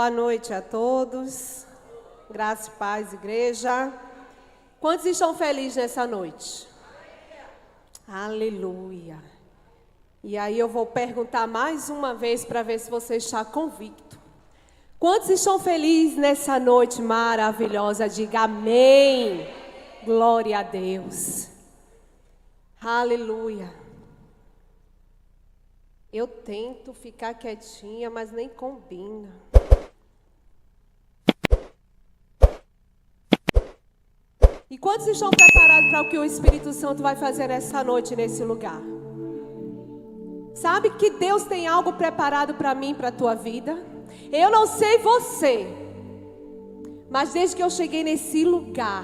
Boa noite a todos. Graça e paz, igreja. Quantos estão felizes nessa noite? Aleluia. E aí eu vou perguntar mais uma vez para ver se você está convicto. Quantos estão felizes nessa noite maravilhosa? Diga amém. Glória a Deus. Aleluia. Eu tento ficar quietinha, mas nem combina. E quantos estão preparados para o que o Espírito Santo vai fazer nessa noite, nesse lugar? Sabe que Deus tem algo preparado para mim, para a tua vida? Eu não sei você, mas desde que eu cheguei nesse lugar,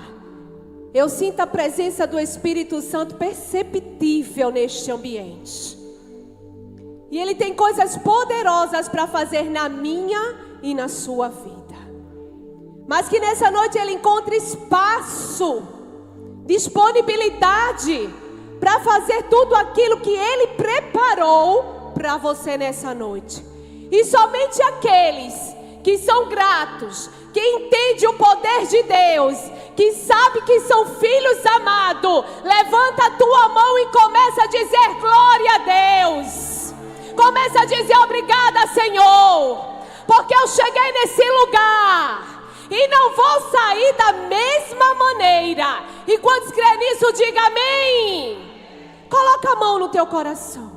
eu sinto a presença do Espírito Santo perceptível neste ambiente. E Ele tem coisas poderosas para fazer na minha e na sua vida. Mas que nessa noite Ele encontre espaço, disponibilidade para fazer tudo aquilo que Ele preparou para você nessa noite. E somente aqueles que são gratos, que entendem o poder de Deus, que sabem que são filhos amados, levanta a tua mão e começa a dizer glória a Deus. Começa a dizer obrigada, Senhor, porque eu cheguei nesse lugar e não vou sair da mesma maneira. E quantos crê nisso, diga amém. Coloca a mão no teu coração.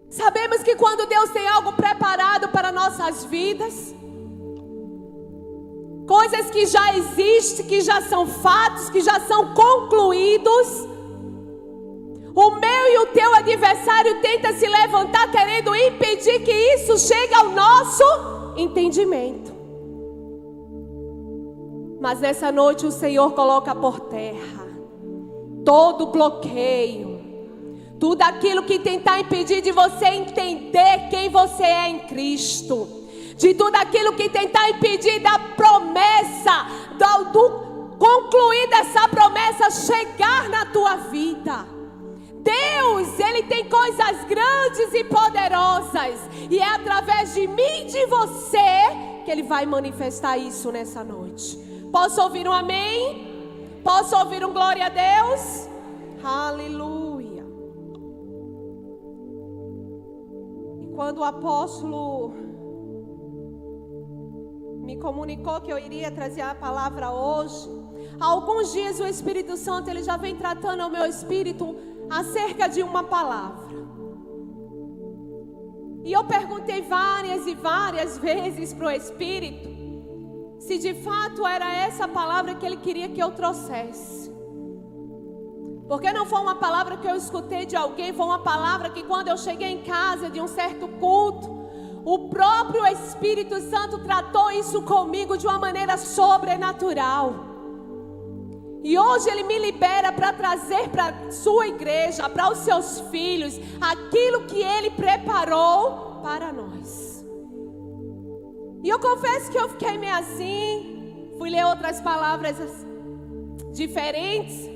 Sabemos que quando Deus tem algo preparado para nossas vidas, coisas que já existem, que já são fatos, que já são concluídos, o meu e o teu adversário tenta se levantar querendo impedir que isso chegue ao nosso entendimento. Mas nessa noite o Senhor coloca por terra todo bloqueio, tudo aquilo que tentar impedir de você entender quem você é em Cristo, de tudo aquilo que tentar impedir da promessa, do concluir dessa promessa chegar na tua vida. Deus, Ele tem coisas grandes e poderosas, e é através de mim e de você que Ele vai manifestar isso nessa noite. Posso ouvir um amém? Posso ouvir um glória a Deus? Aleluia. E quando o apóstolo me comunicou que eu iria trazer a palavra hoje, há alguns dias o Espírito Santo ele já vem tratando ao meu espírito acerca de uma palavra. E eu perguntei várias e várias vezes para o Espírito se de fato era essa palavra que Ele queria que eu trouxesse. Porque não foi uma palavra que eu escutei de alguém, foi uma palavra que quando eu cheguei em casa de um certo culto, o próprio Espírito Santo tratou isso comigo de uma maneira sobrenatural. E hoje Ele me libera para trazer para a sua igreja, para os seus filhos, aquilo que Ele preparou para nós. E eu confesso que eu fiquei meio assim, fui ler outras palavras diferentes,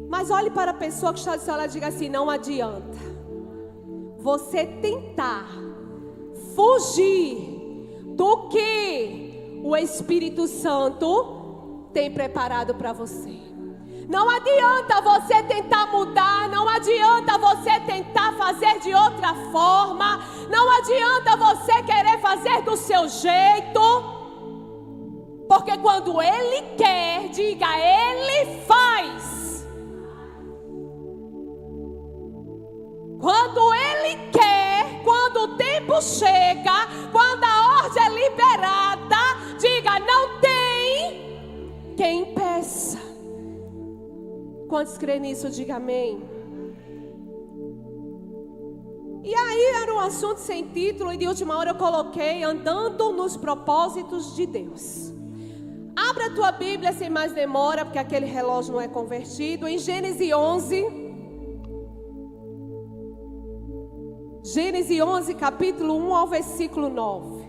mas olhe para a pessoa que está do seu lado e diga assim: não adianta você tentar fugir do que o Espírito Santo tem preparado para você. Não adianta você tentar mudar, não adianta você tentar fazer de outra forma, não adianta você querer fazer do seu jeito, porque quando Ele quer, diga, Ele faz. Quando Ele quer, quando o tempo chega, quando a ordem é liberada, diga, não tem quem impeça. Quantos creem nisso, diga amém. E aí era um assunto sem título, e de última hora eu coloquei andando nos propósitos de Deus. Abra a tua Bíblia sem mais demora, porque aquele relógio não é convertido, em Gênesis 11. Gênesis 11, capítulo 1 ao versículo 9.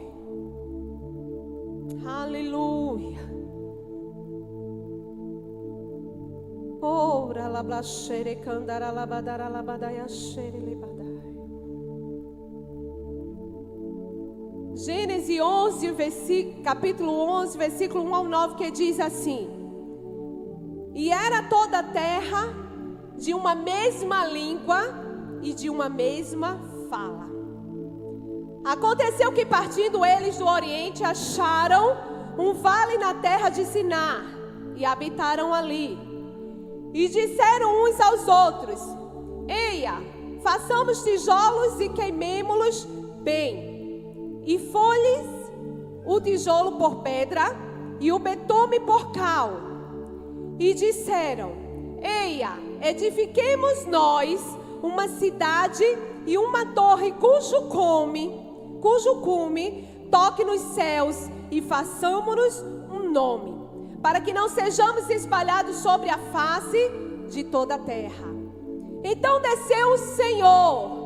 Aleluia. Ora la blashere candara la badara la badaya shere le badai. Gênesis 11, capítulo 11, versículo 1 ao 9, que diz assim: E era toda a terra de uma mesma língua e de uma mesma fala. Aconteceu que, partindo eles do Oriente, acharam um vale na terra de Sinar e habitaram ali. E disseram uns aos outros: Eia, façamos tijolos e queimemo-los bem. E foi-lhes o tijolo por pedra e o betume por cal. E disseram: Eia, edifiquemos nós uma cidade e uma torre cujo cume toque nos céus, e façamos-nos um nome, para que não sejamos espalhados sobre a face de toda a terra. Então desceu o Senhor.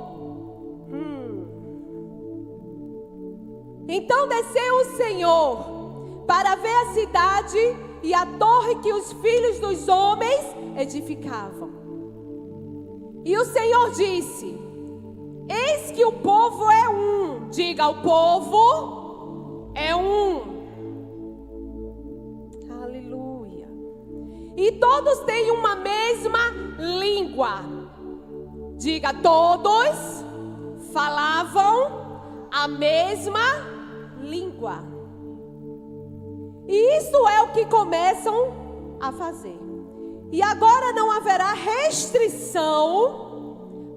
Então desceu o Senhor para ver a cidade e a torre que os filhos dos homens edificavam. E o Senhor disse: Eis que o povo é um. Diga, o povo é um. Aleluia. E todos têm uma mesma língua. Diga, todos falavam a mesma língua. E isso é o que começam a fazer. E agora não haverá restrição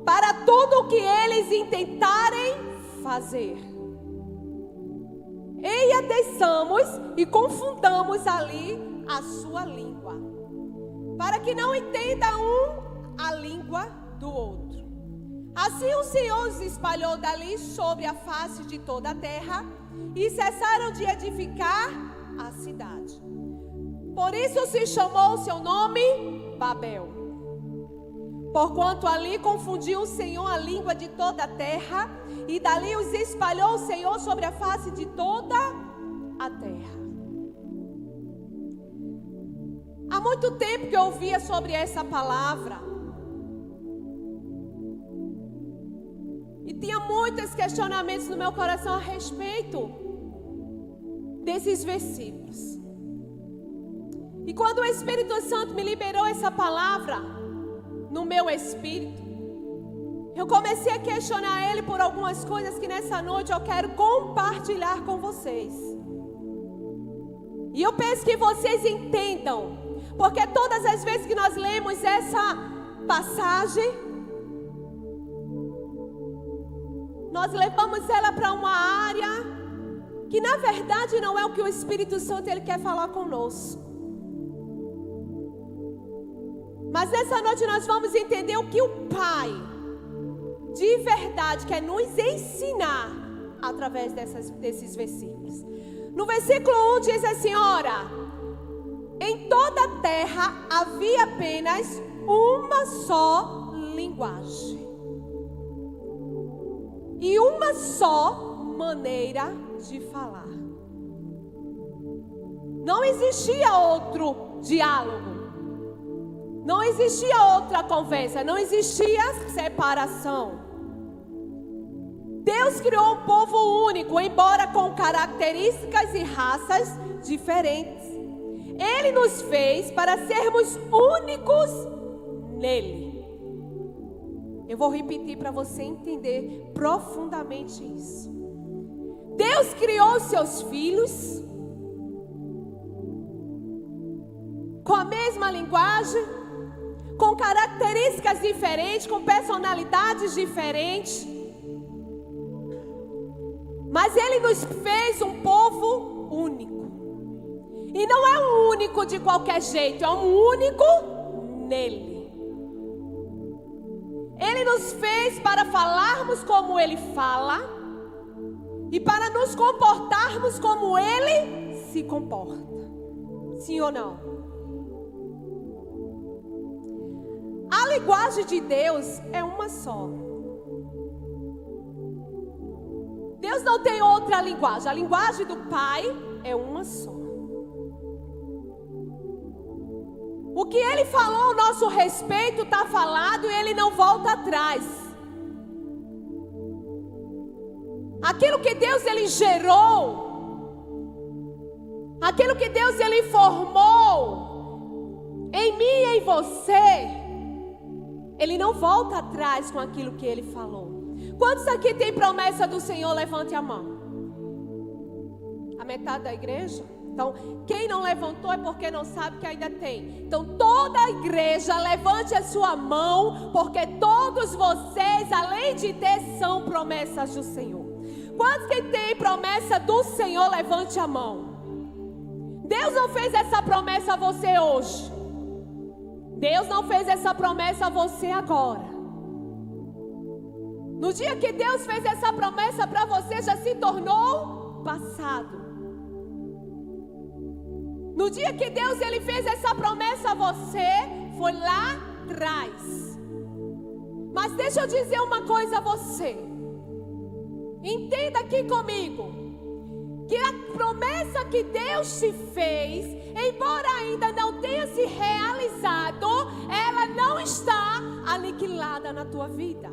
para tudo o que eles intentarem fazer. Eia, desçamos e confundamos ali a sua língua, para que não entenda um a língua do outro. Assim o Senhor os espalhou dali sobre a face de toda a terra, e cessaram de edificar a cidade. Por isso se chamou o seu nome Babel, porquanto ali confundiu o Senhor a língua de toda a terra, e dali os espalhou o Senhor sobre a face de toda a terra. Há muito tempo que eu ouvia sobre essa palavra, e tinha muitos questionamentos no meu coração a respeito desses versículos. E quando o Espírito Santo me liberou essa palavra no meu espírito, eu comecei a questionar Ele por algumas coisas que nessa noite eu quero compartilhar com vocês. E eu penso que vocês entendam, porque todas as vezes que nós lemos essa passagem, nós levamos ela para uma área que na verdade não é o que o Espírito Santo ele quer falar conosco. Mas nessa noite nós vamos entender o que o Pai de verdade quer nos ensinar através desses versículos. No versículo 1 diz assim: ora, em toda a terra havia apenas uma só linguagem e uma só maneira de falar. Não existia outro diálogo, não existia outra conversa, não existia separação. Deus criou um povo único, embora com características e raças diferentes. Ele nos fez para sermos únicos nele. Eu vou repetir para você entender profundamente isso. Deus criou seus filhos com a mesma linguagem, com características diferentes, com personalidades diferentes. Mas Ele nos fez um povo único. E não é um único de qualquer jeito, é um único nele. Ele nos fez para falarmos como Ele fala e para nos comportarmos como Ele se comporta. Sim ou não? A linguagem de Deus é uma só. Deus não tem outra linguagem. A linguagem do Pai é uma só. O que Ele falou ao nosso respeito está falado e Ele não volta atrás. aquilo que Deus ele gerou, aquilo que Deus ele formou em mim e em você, Ele não volta atrás com aquilo que Ele falou. Quantos aqui tem promessa do Senhor? Levante a mão. A metade da igreja? Então, quem não levantou é porque não sabe que ainda tem. Então, toda a igreja, levante a sua mão, porque todos vocês, além de ter, são promessas do Senhor. Quantos que tem promessa do Senhor? Levante a mão. Deus não fez essa promessa a você hoje. Deus não fez essa promessa a você agora. No dia que Deus fez essa promessa para você, já se tornou passado. No dia que Deus ele fez essa promessa a você, foi lá atrás. Mas deixa eu dizer uma coisa a você. Entenda aqui comigo. Que a promessa que Deus te fez, embora ainda não tenha se realizado, ela não está aniquilada na tua vida.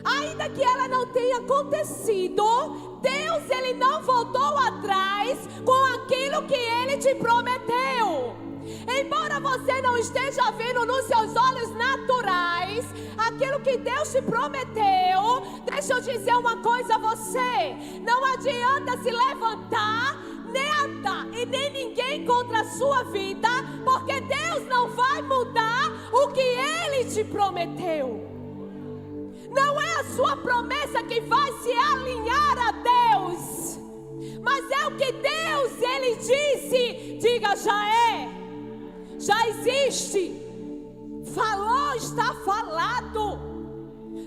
Ainda que ela não tenha acontecido, Deus ele não voltou atrás com aquilo que Ele te prometeu. Embora você não esteja vendo nos seus olhos naturais aquilo que Deus te prometeu, deixa eu dizer uma coisa a você: não adianta se levantar, nem andar e nem ninguém contra a sua vida, porque Deus não vai mudar o que Ele te prometeu. Não é a sua promessa que vai se alinhar a Deus, mas é o que Deus ele disse. Diga, já é, já existe, falou, está falado.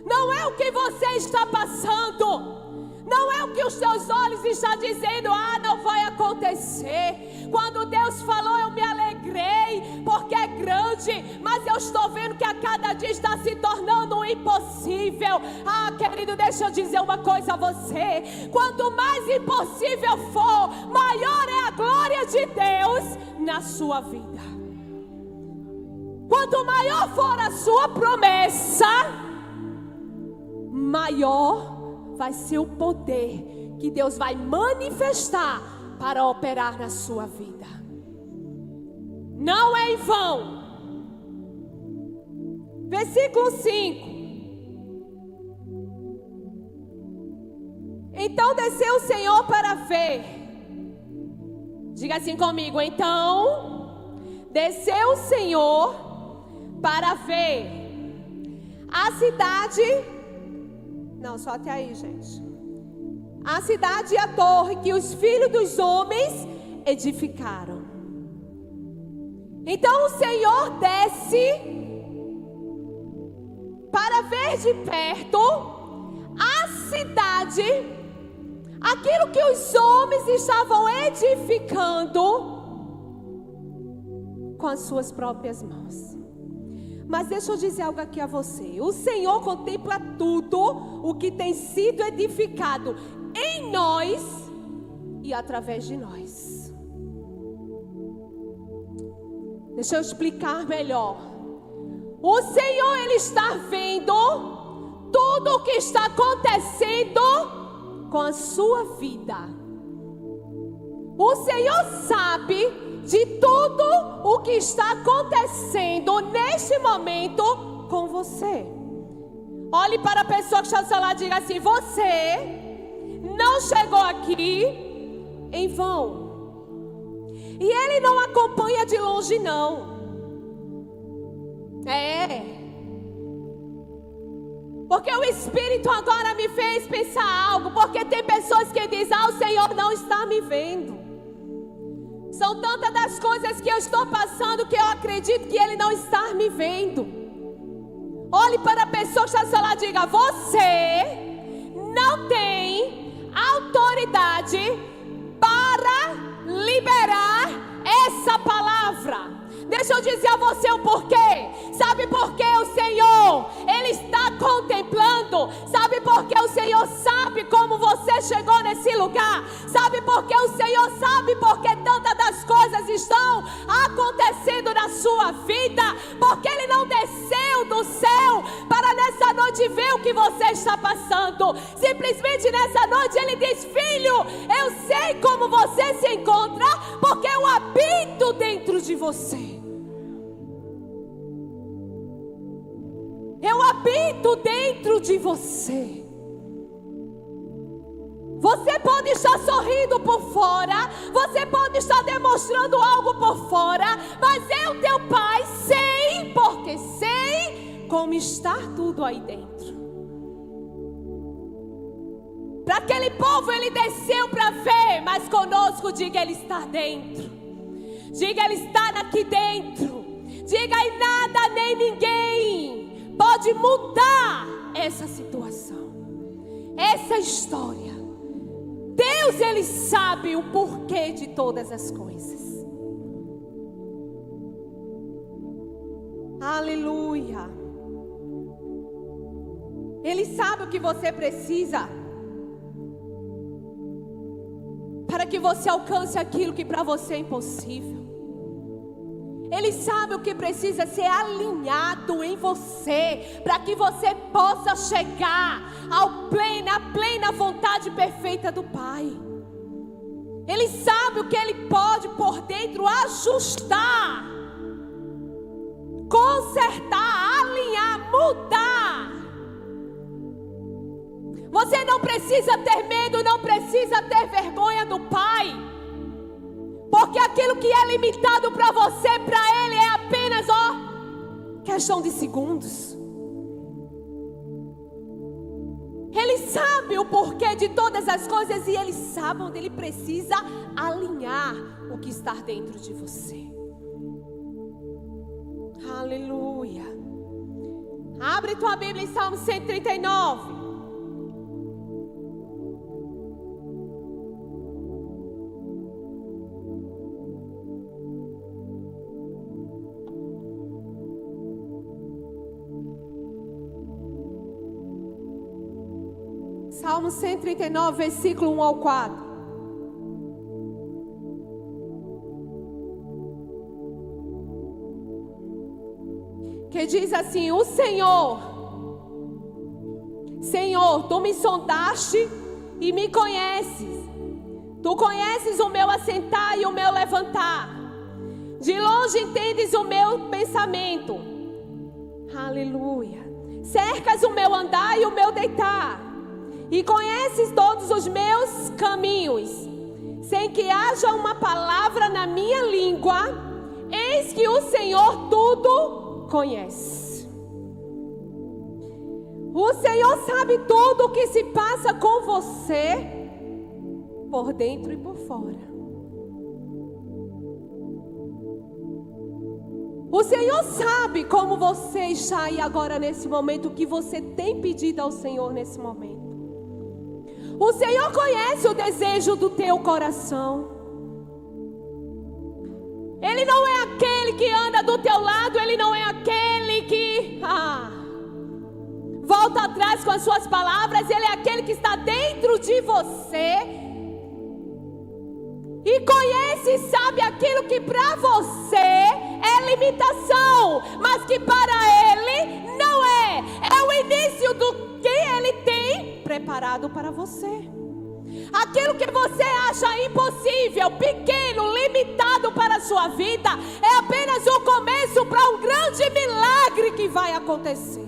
Não é o que você está passando, não é o que os seus olhos estão dizendo, não vai acontecer. Quando Deus falou, eu me alegrei, porque é grande, mas eu estou vendo que a cada dia está se tornando impossível. Querido, deixa eu dizer uma coisa a você: quanto mais impossível for, maior é a glória de Deus na sua vida. Quanto maior for a sua promessa, maior vai ser o poder que Deus vai manifestar para operar na sua vida. Não é em vão. Versículo 5. Então desceu o Senhor para ver. Diga assim comigo. Então desceu o Senhor para ver a cidade. Não, só até aí, gente. A cidade e a torre que os filhos dos homens edificaram. Então o Senhor desce para ver de perto a cidade, aquilo que os homens estavam edificando com as suas próprias mãos. Mas deixa eu dizer algo aqui a você. O Senhor contempla tudo o que tem sido edificado em nós e através de nós. Deixa eu explicar melhor. O Senhor, Ele está vendo tudo o que está acontecendo com a sua vida. O Senhor sabe de tudo o que está acontecendo neste momento com você. Olhe para a pessoa que está ao seu lado e diga assim: você não chegou aqui em vão. E Ele não acompanha de longe, não. Porque o Espírito agora me fez pensar algo. Porque tem pessoas que dizem: o Senhor não está me vendo. São tantas das coisas que eu estou passando que eu acredito que Ele não está me vendo. Olhe para a pessoa que está do seu lado e diga: você não tem autoridade para liberar essa palavra. Deixa eu dizer a você o porquê. Sabe por que o Senhor, Ele está contemplando? Sabe por que o Senhor sabe como você chegou nesse lugar? Sabe por que o Senhor sabe porque tantas das coisas estão acontecendo na sua vida? Porque Ele não desceu do céu para nessa noite ver o que você está passando. Simplesmente nessa noite Ele diz: filho, eu sei como você se encontra, porque eu habito dentro de você. Eu habito dentro de você. Você pode estar sorrindo por fora, você pode estar demonstrando algo por fora, mas eu, teu Pai, sei, porque sei como está tudo aí dentro. Para aquele povo Ele desceu para ver, mas conosco, diga, Ele está dentro. Diga, Ele está aqui dentro. Diga, e nada nem ninguém pode mudar essa situação, essa história. Deus, Ele sabe o porquê de todas as coisas. Aleluia. Ele sabe o que você precisa para que você alcance aquilo que para você é impossível. Ele sabe o que precisa ser alinhado em você, para que você possa chegar à plena vontade perfeita do Pai. Ele sabe o que Ele pode por dentro ajustar, consertar, alinhar, mudar. Você não precisa ter medo, não precisa ter vergonha do Pai. Porque aquilo que é limitado para você, para Ele é apenas, questão de segundos. Ele sabe o porquê de todas as coisas e Ele sabe onde Ele precisa alinhar o que está dentro de você. Aleluia. Abre tua Bíblia em Salmo 139. Salmo 139, versículo 1 ao 4. Que diz assim: o Senhor, Tu me sondaste e me conheces. Tu conheces o meu assentar e o meu levantar. De longe entendes o meu pensamento. Aleluia. Cercas o meu andar e o meu deitar. E conheces todos os meus caminhos, sem que haja uma palavra na minha língua. Eis que o Senhor tudo conhece. O Senhor sabe tudo o que se passa com você, por dentro e por fora. O Senhor sabe como você está aí agora nesse momento, o que você tem pedido ao Senhor nesse momento. O Senhor conhece o desejo do teu coração. Ele não é aquele que anda do teu lado. Ele não é aquele que volta atrás com as suas palavras. Ele é aquele que está dentro de você e conhece e sabe aquilo que para você é limitação, mas que para Ele não é. É o início do que Ele tem preparado para você. Aquilo que você acha impossível, pequeno, limitado para a sua vida, é apenas o começo para um grande milagre que vai acontecer.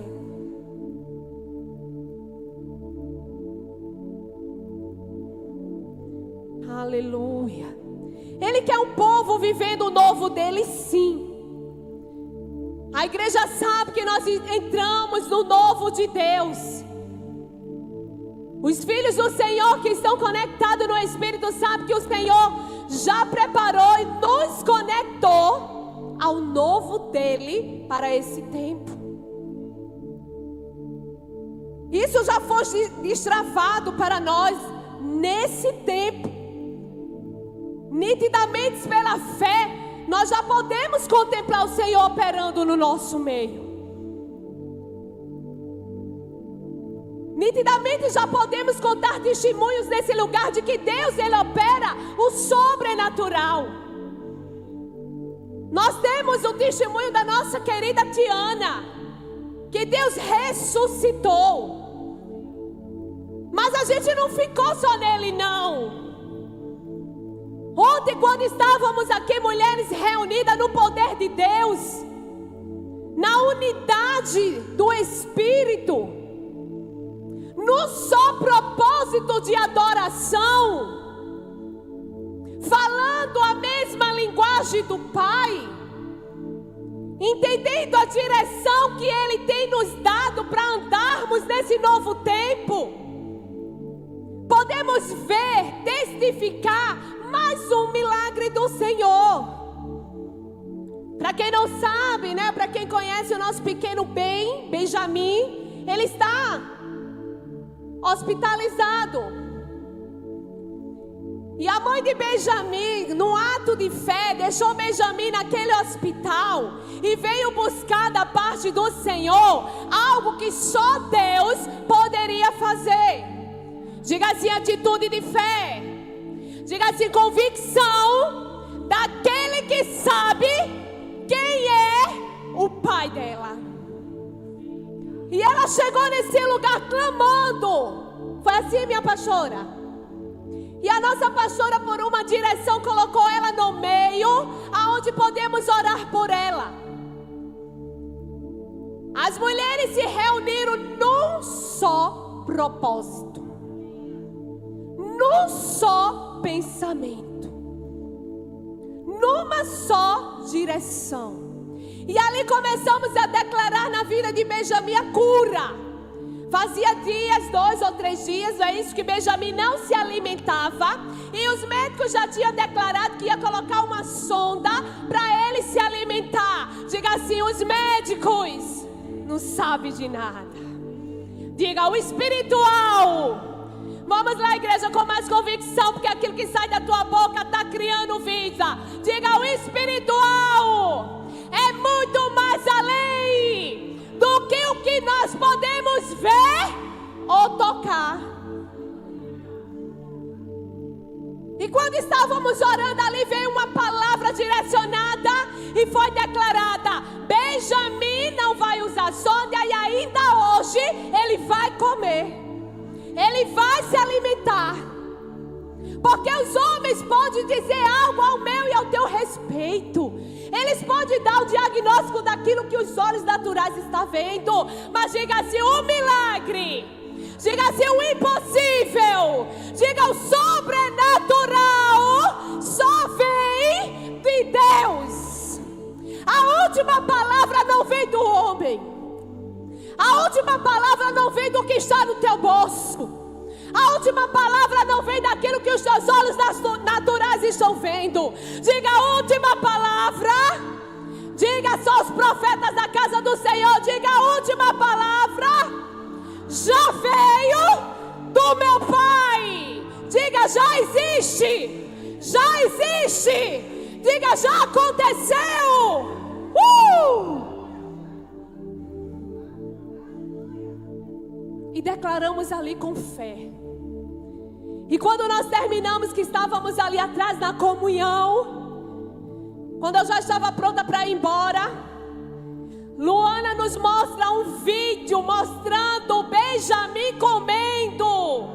Aleluia. Ele quer um povo vivendo o novo dele, sim. A igreja sabe que nós entramos no novo de Deus. Os filhos do Senhor que estão conectados no Espírito sabem que o Senhor já preparou e nos conectou ao novo dele para esse tempo. Isso já foi destravado para nós nesse tempo. Nitidamente pela fé, nós já podemos contemplar o Senhor operando no nosso meio. Nitidamente já podemos contar testemunhos nesse lugar de que Deus, Ele opera o sobrenatural. Nós temos o testemunho da nossa querida Tiana. que Deus ressuscitou. Mas a gente não ficou só nele, não. Ontem, quando estávamos aqui, mulheres reunidas no poder de Deus, na unidade do Espírito, no só propósito de adoração, falando a mesma linguagem do Pai, entendendo a direção que Ele tem nos dado para andarmos nesse novo tempo, podemos ver, testificar mais um milagre do Senhor. Para quem não sabe, né? Para quem conhece o nosso pequeno Benjamin, ele está hospitalizado. E a mãe de Benjamin, no ato de fé, deixou Benjamin naquele hospital e veio buscar da parte do Senhor algo que só Deus poderia fazer. Diga assim, atitude de fé. Diga assim, convicção daquele que sabe quem é o pai dela. E ela chegou nesse lugar clamando. Foi assim, minha pastora? E a nossa pastora, por uma direção, colocou ela no meio, aonde podemos orar por ela. As mulheres se reuniram num só propósito, num só pensamento, numa só direção. E ali começamos a declarar na vida de Benjamin a cura. Fazia dias, 2 ou 3 dias, é isso, que Benjamin não se alimentava. E os médicos já tinham declarado que ia colocar uma sonda para ele se alimentar. Diga assim, os médicos não sabem de nada. Diga, o espiritual. Vamos lá, igreja, com mais convicção, porque aquilo que sai da tua boca está criando vida. Diga, o espiritual é muito mais além do que o que nós podemos ver ou tocar. E quando estávamos orando ali, veio uma palavra direcionada e foi declarada: Benjamin não vai usar sonda e ainda hoje ele vai comer, ele vai se alimentar. Porque os homens podem dizer algo ao meu e ao teu respeito. Eles podem dar o diagnóstico daquilo que os olhos naturais estão vendo. Mas diga assim, o milagre. Diga assim, o impossível. Diga, o sobrenatural só vem de Deus. A última palavra não vem do homem. A última palavra não vem do que está no teu bolso. A última palavra não vem daquilo que os teus olhos naturais estão vendo. Diga a última palavra. Diga só os profetas da casa do Senhor. Diga a última palavra. Já veio do meu Pai. Diga, já existe. Já existe. Diga, já aconteceu. E declaramos ali com fé. E quando nós terminamos, que estávamos ali atrás na comunhão, quando eu já estava pronta para ir embora, Luana nos mostra um vídeo mostrando Benjamin comendo.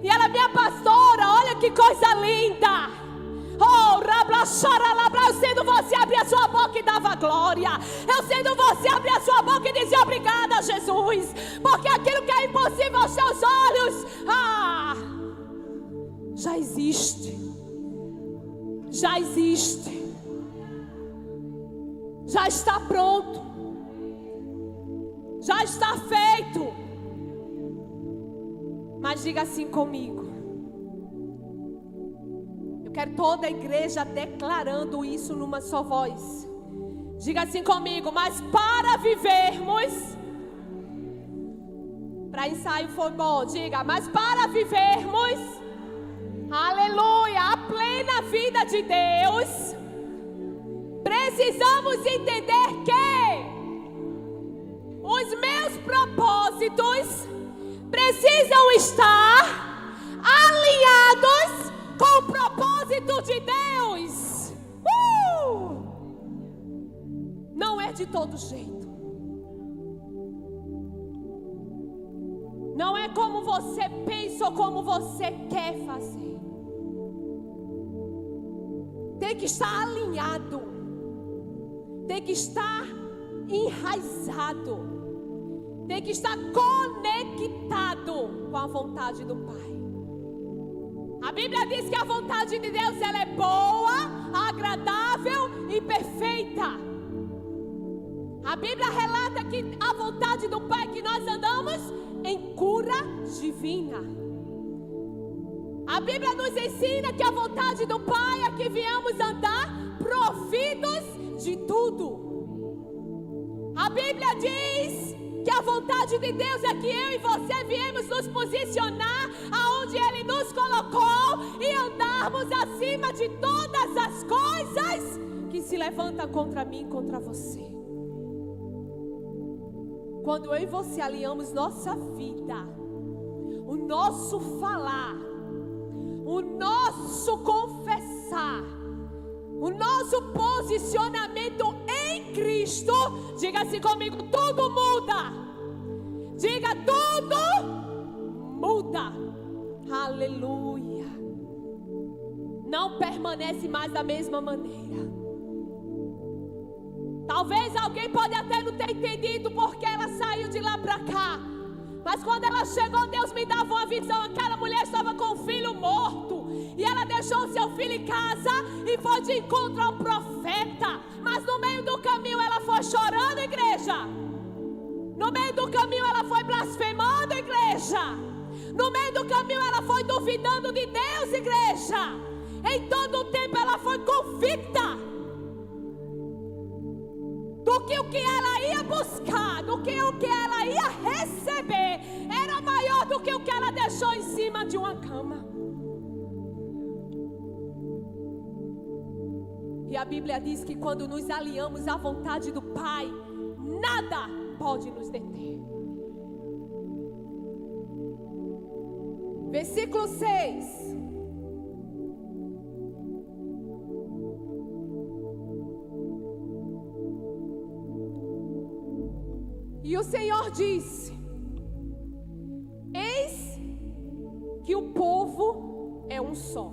E ela, minha pastora, olha que coisa linda. Oh, rabla, xaralabra, eu sendo você abrir a sua boca e dava glória. Eu sendo você abrir a sua boca e dizer obrigada, Jesus. Porque aquilo que é impossível aos seus olhos, já existe. Já existe. Já está pronto. Já está feito. Mas diga assim comigo. Quero toda a igreja declarando isso numa só voz. Diga assim comigo, mas para vivermos, para ensaio foi bom, diga, mas para vivermos, aleluia, a plena vida de Deus, precisamos entender que os meus propósitos precisam estar alinhados com o propósito de Deus. Não é de todo jeito. Não é como você pensa ou como você quer fazer. Tem que estar alinhado. Tem que estar enraizado. Tem que estar conectado com a vontade do Pai. A Bíblia diz que a vontade de Deus ela é boa, agradável e perfeita. A Bíblia relata que a vontade do Pai é que nós andamos em cura divina. A Bíblia nos ensina que a vontade do Pai é que viemos andar providos de tudo. A Bíblia diz que a vontade de Deus é que eu e você viemos nos posicionar aonde Ele nos colocou e andarmos acima de todas as coisas que se levantam contra mim e contra você. Quando eu e você alinhamos nossa vida, o nosso falar, o nosso confessar, o nosso posicionamento em Cristo, diga assim comigo, tudo muda. Diga, tudo muda. Aleluia. Não permanece mais da mesma maneira. Talvez alguém pode até não ter entendido porque ela saiu de lá para cá. Mas quando ela chegou, Deus me dava uma visão. Aquela mulher estava com o filho morto. E ela deixou o seu filho em casa e foi de encontro ao profeta. Mas no meio do caminho ela foi chorando, igreja. No meio do caminho ela foi blasfemando, igreja. No meio do caminho ela foi duvidando de Deus, igreja. Em todo o tempo ela foi convicta do que o que ela ia buscar, do que o que ela ia receber era maior do que o que ela deixou em cima de uma cama. E a Bíblia diz que quando nos alinhamos à vontade do Pai, nada pode nos deter. Versículo 6. E o Senhor disse: eis que o povo é um só,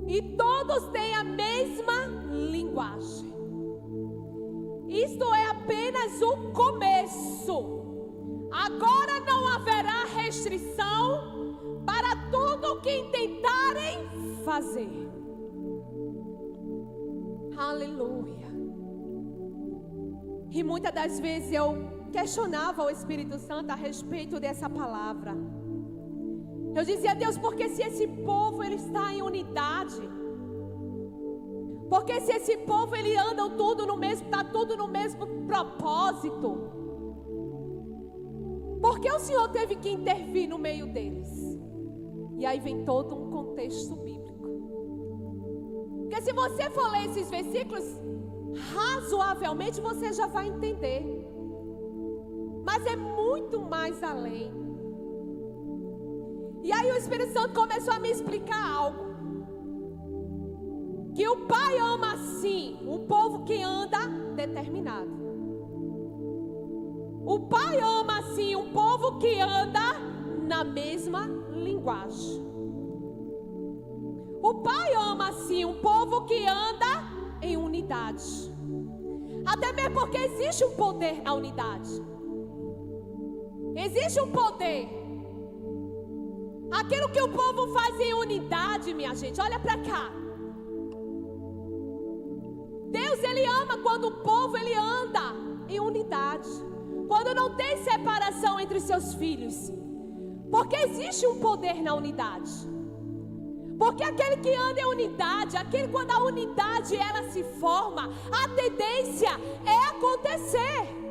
e todos têm a mesma linguagem. Isto é apenas o começo. Agora não haverá restrição para tudo o que intentarem fazer. Aleluia. E muitas das vezes eu questionava o Espírito Santo a respeito dessa palavra. Eu dizia: Deus, porque se esse povo ele está em unidade? Porque se esse povo ele anda tudo no mesmo, está tudo no mesmo propósito? Por que o Senhor teve que intervir no meio deles? E aí vem todo um contexto bíblico. Porque se você for ler esses versículos, razoavelmente você já vai entender. Mas é muito mais além. E aí o Espírito Santo começou a me explicar algo. Que o Pai ama sim um povo que anda determinado. O Pai ama sim um povo que anda na mesma linguagem. O Pai ama sim um povo que anda em unidade. Até mesmo porque existe um poder na unidade. Existe um poder. Aquilo que o povo faz em unidade, minha gente, olha para cá. Deus ele ama quando o povo ele anda em unidade. Quando não tem separação entre os seus filhos. Porque existe um poder na unidade. Porque aquele que anda em unidade, aquele quando a unidade ela se forma, a tendência é acontecer.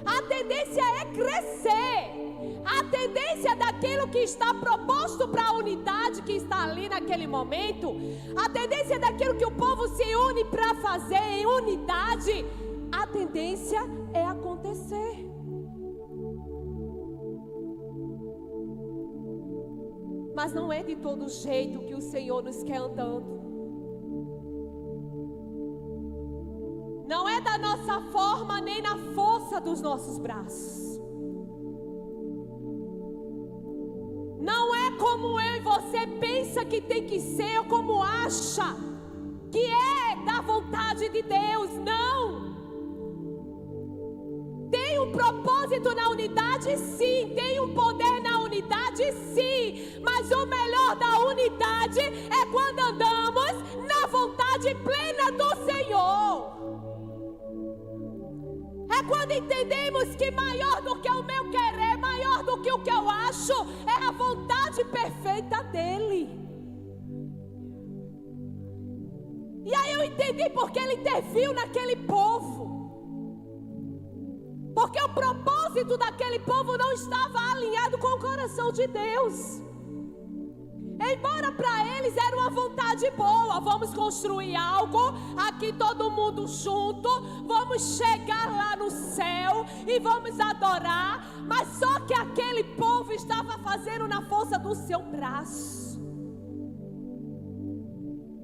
A tendência é crescer. A tendência daquilo que está proposto para a unidade que está ali naquele momento, a tendência daquilo que o povo se une para fazer em unidade, a tendência é acontecer. Mas não é de todo jeito que o Senhor nos quer andando. Não é da nossa forma nem na força dos nossos braços. não é como eu e você pensa que tem que ser, ou como acha que é da vontade de Deus. Não. Tem um propósito na unidade, sim. Tem um poder na unidade, sim. Mas o melhor da unidade é quando andamos na vontade plena do Senhor. É quando entendemos que maior do que o meu querer, maior do que o que eu acho, é a vontade perfeita dEle. E aí eu entendi porque Ele interviu naquele povo. Porque o propósito daquele povo não estava alinhado com o coração de Deus. Embora para eles era uma vontade boa, vamos construir algo, aqui todo mundo junto, vamos chegar lá no céu e vamos adorar. Mas só que aquele povo estava fazendo na força do seu braço.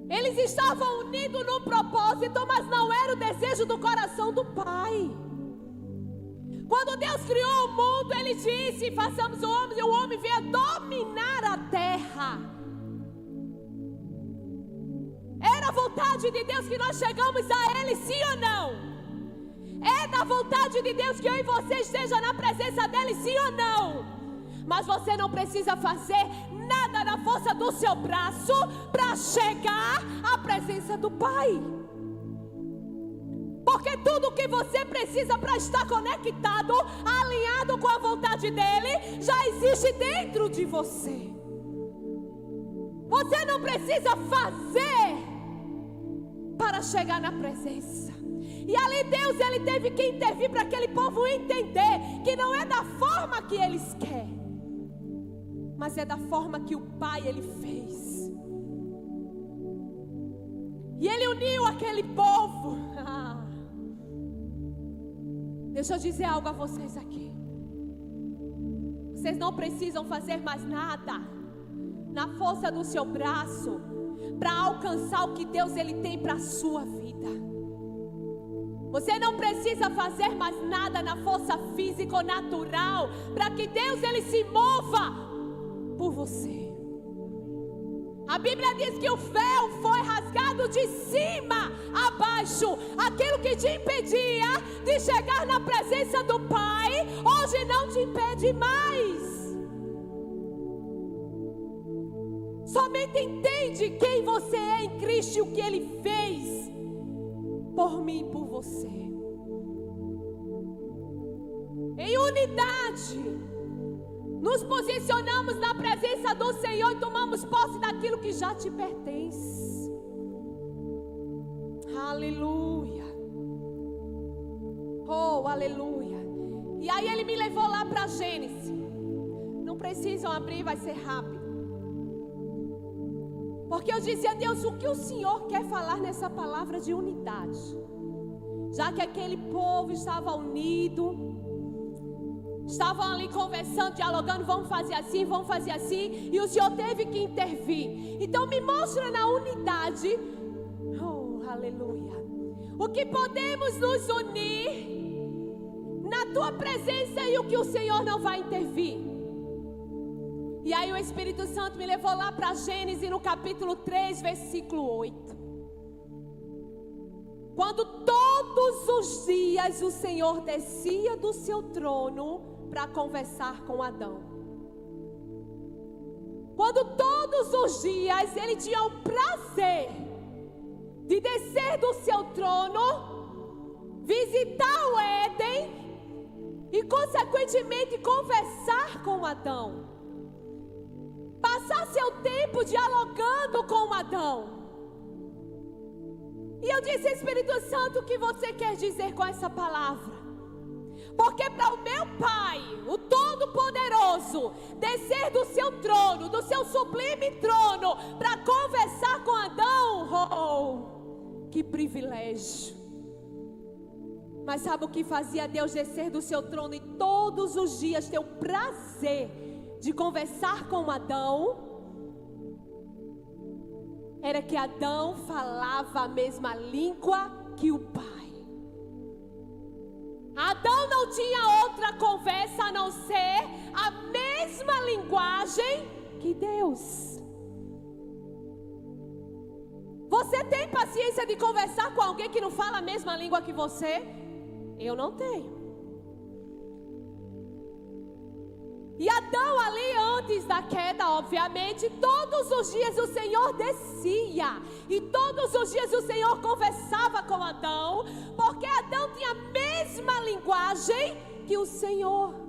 Eles estavam unidos num propósito, mas não era o desejo do coração do Pai. Quando Deus criou o mundo, Ele disse: façamos o homem, e o homem veio dominar a terra. Era a vontade de Deus que nós chegamos a Ele, sim ou não? É da vontade de Deus que eu e você esteja na presença dEle, sim ou não? Mas você não precisa fazer nada na força do seu braço para chegar à presença do Pai. Porque tudo que você precisa para estar conectado, alinhado com a vontade dEle, já existe dentro de você. Você não precisa fazer para chegar na presença. E ali Deus, Ele teve que intervir para aquele povo entender que não é da forma que eles querem, mas é da forma que o Pai Ele fez. E Ele uniu aquele povo. Deixa eu dizer algo a vocês aqui. Vocês não precisam fazer mais nada na força do seu braço para alcançar o que Deus Ele tem para a sua vida. Você não precisa fazer mais nada na força física ou natural para que Deus Ele se mova por você. A Bíblia diz que o véu foi rasgado de cima a baixo. Aquilo que te impedia de chegar na presença do Pai, hoje não te impede mais. Somente entende quem você é em Cristo e o que Ele fez por mim e por você. Em unidade, nos posicionamos na presença do Senhor e tomamos posse daquilo que já te pertence. Aleluia. Oh, aleluia. E aí Ele me levou lá para Gênesis. Não precisam abrir, vai ser rápido. Porque eu dizia: Deus, o que o Senhor quer falar nessa palavra de unidade? Já que aquele povo estava unido, estavam ali conversando, dialogando, vamos fazer assim, e o Senhor teve que intervir. Então me mostra na unidade, oh, aleluia, o que podemos nos unir na Tua presença e o que o Senhor não vai intervir. E aí o Espírito Santo me levou lá para Gênesis no capítulo 3, versículo 8. Quando todos os dias o Senhor descia do seu trono para conversar com Adão. Quando todos os dias Ele tinha o prazer de descer do seu trono, visitar o Éden e consequentemente conversar com Adão. Passar seu tempo dialogando com Adão. E eu disse: Espírito Santo, o que você quer dizer com essa palavra? Porque para o meu Pai, o Todo-Poderoso, descer do seu trono, do seu sublime trono, para conversar com Adão, oh, que privilégio. Mas sabe o que fazia Deus descer do seu trono e todos os dias ter o prazer de conversar com Adão? Era que Adão falava a mesma língua que o Pai. Adão não tinha outra conversa a não ser a mesma linguagem que Deus. Você tem paciência de conversar com alguém que não fala a mesma língua que você? Eu não tenho. E Adão ali antes da queda, obviamente, todos os dias o Senhor descia. E todos os dias o Senhor conversava com Adão, porque Adão tinha a mesma linguagem que o Senhor.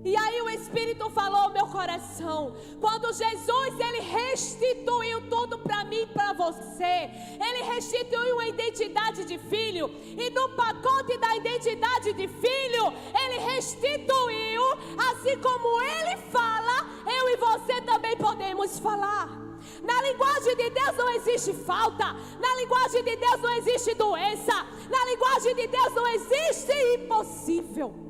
E aí o Espírito falou ao meu coração, quando Jesus, Ele restituiu tudo para mim e para você. Ele restituiu a identidade de filho. E no pacote da identidade de filho, Ele restituiu, assim como Ele fala, eu e você também podemos falar. Na linguagem de Deus não existe falta. Na linguagem de Deus não existe doença. Na linguagem de Deus não existe impossível.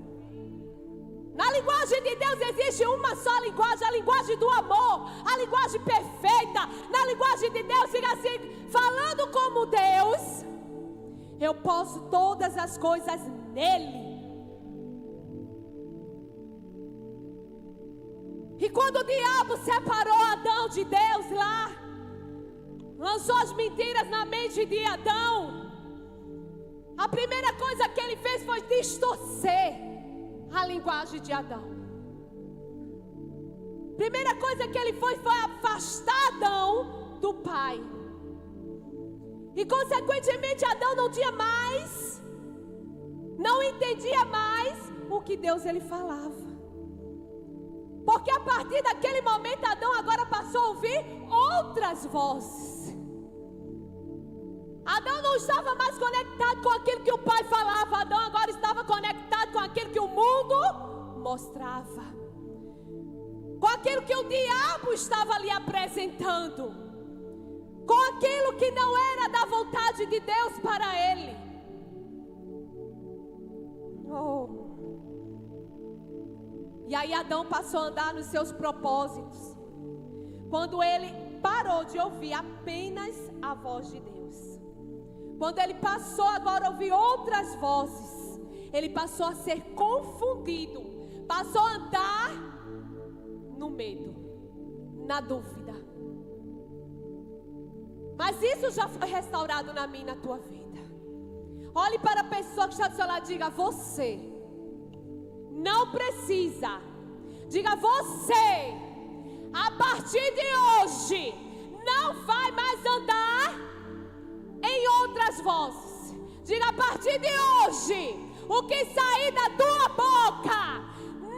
Na linguagem de Deus existe uma só linguagem, a linguagem do amor, a linguagem perfeita. Na linguagem de Deus, fica assim, falando como Deus, eu posso todas as coisas nele. E quando o diabo separou Adão de Deus lá, lançou as mentiras na mente de Adão, a primeira coisa que ele fez foi distorcer a linguagem de Adão. Primeira coisa que ele foi afastar Adão do pai. E consequentemente Adão não entendia mais o que Deus ele falava. Porque a partir daquele momento Adão agora passou a ouvir outras vozes. Adão não estava mais conectado com aquilo que o pai falava. Adão agora estava conectado com aquilo que o mundo mostrava, com aquilo que o diabo estava lhe apresentando, com aquilo que não era da vontade de Deus para ele. E aí Adão passou a andar nos seus propósitos, quando ele parou de ouvir apenas a voz de Deus. Quando ele passou agora a ouvir outras vozes, ele passou a ser confundido, passou a andar no medo, na dúvida. Mas isso já foi restaurado na minha e na tua vida. Olhe para a pessoa que está do seu lado e diga: você não precisa. Diga: você, a partir de hoje, não vai mais andar em outras vozes. Diga: a partir de hoje, o que sair da tua boca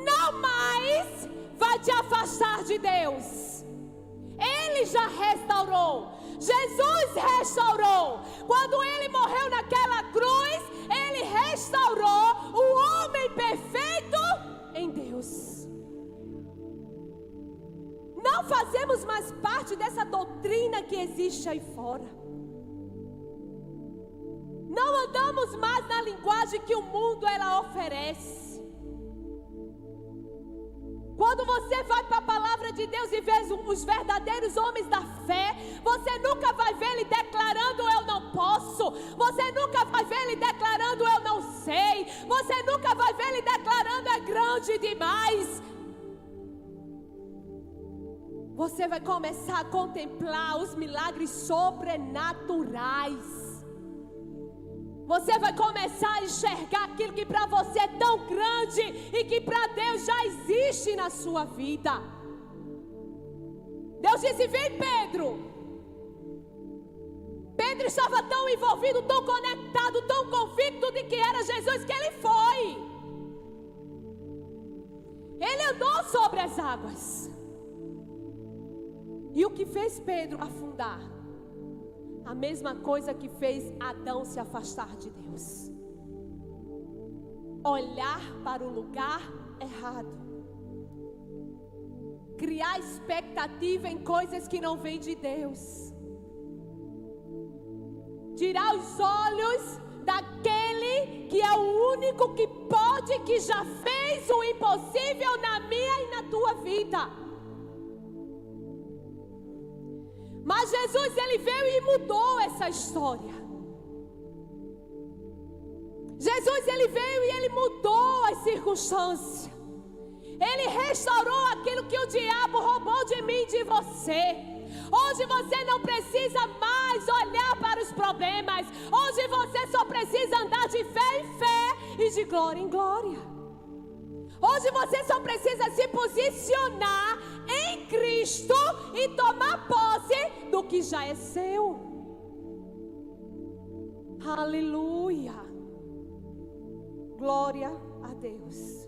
não mais vai te afastar de Deus. Ele já restaurou. Jesus restaurou. Quando ele morreu naquela cruz, ele restaurou o homem perfeito em Deus. Não fazemos mais parte dessa doutrina que existe aí fora. Não andamos mais na linguagem que o mundo ela oferece. Quando você vai para a palavra de Deus e vê os verdadeiros homens da fé, você nunca vai ver ele declarando: eu não posso. Você nunca vai ver ele declarando: eu não sei. Você nunca vai ver ele declarando: é grande demais. Você vai começar a contemplar os milagres sobrenaturais. Você vai começar a enxergar aquilo que para você é tão grande e que para Deus já existe na sua vida. Deus disse: vem, Pedro. Pedro estava tão envolvido, tão conectado, tão convicto de que era Jesus, que ele foi. Ele andou sobre as águas. E o que fez Pedro afundar? A mesma coisa que fez Adão se afastar de Deus. Olhar para o lugar errado. Criar expectativa em coisas que não vêm de Deus. Tirar os olhos daquele que é o único que pode, que já fez o impossível na minha e na tua vida. Mas Jesus, ele veio e mudou essa história. Jesus, ele veio e ele mudou as circunstâncias. Ele restaurou aquilo que o diabo roubou de mim e de você. Hoje você não precisa mais olhar para os problemas. Hoje você só precisa andar de fé em fé e de glória em glória. Hoje você só precisa se posicionar em Cristo e tomar posse do que já é seu. Aleluia. Glória a Deus.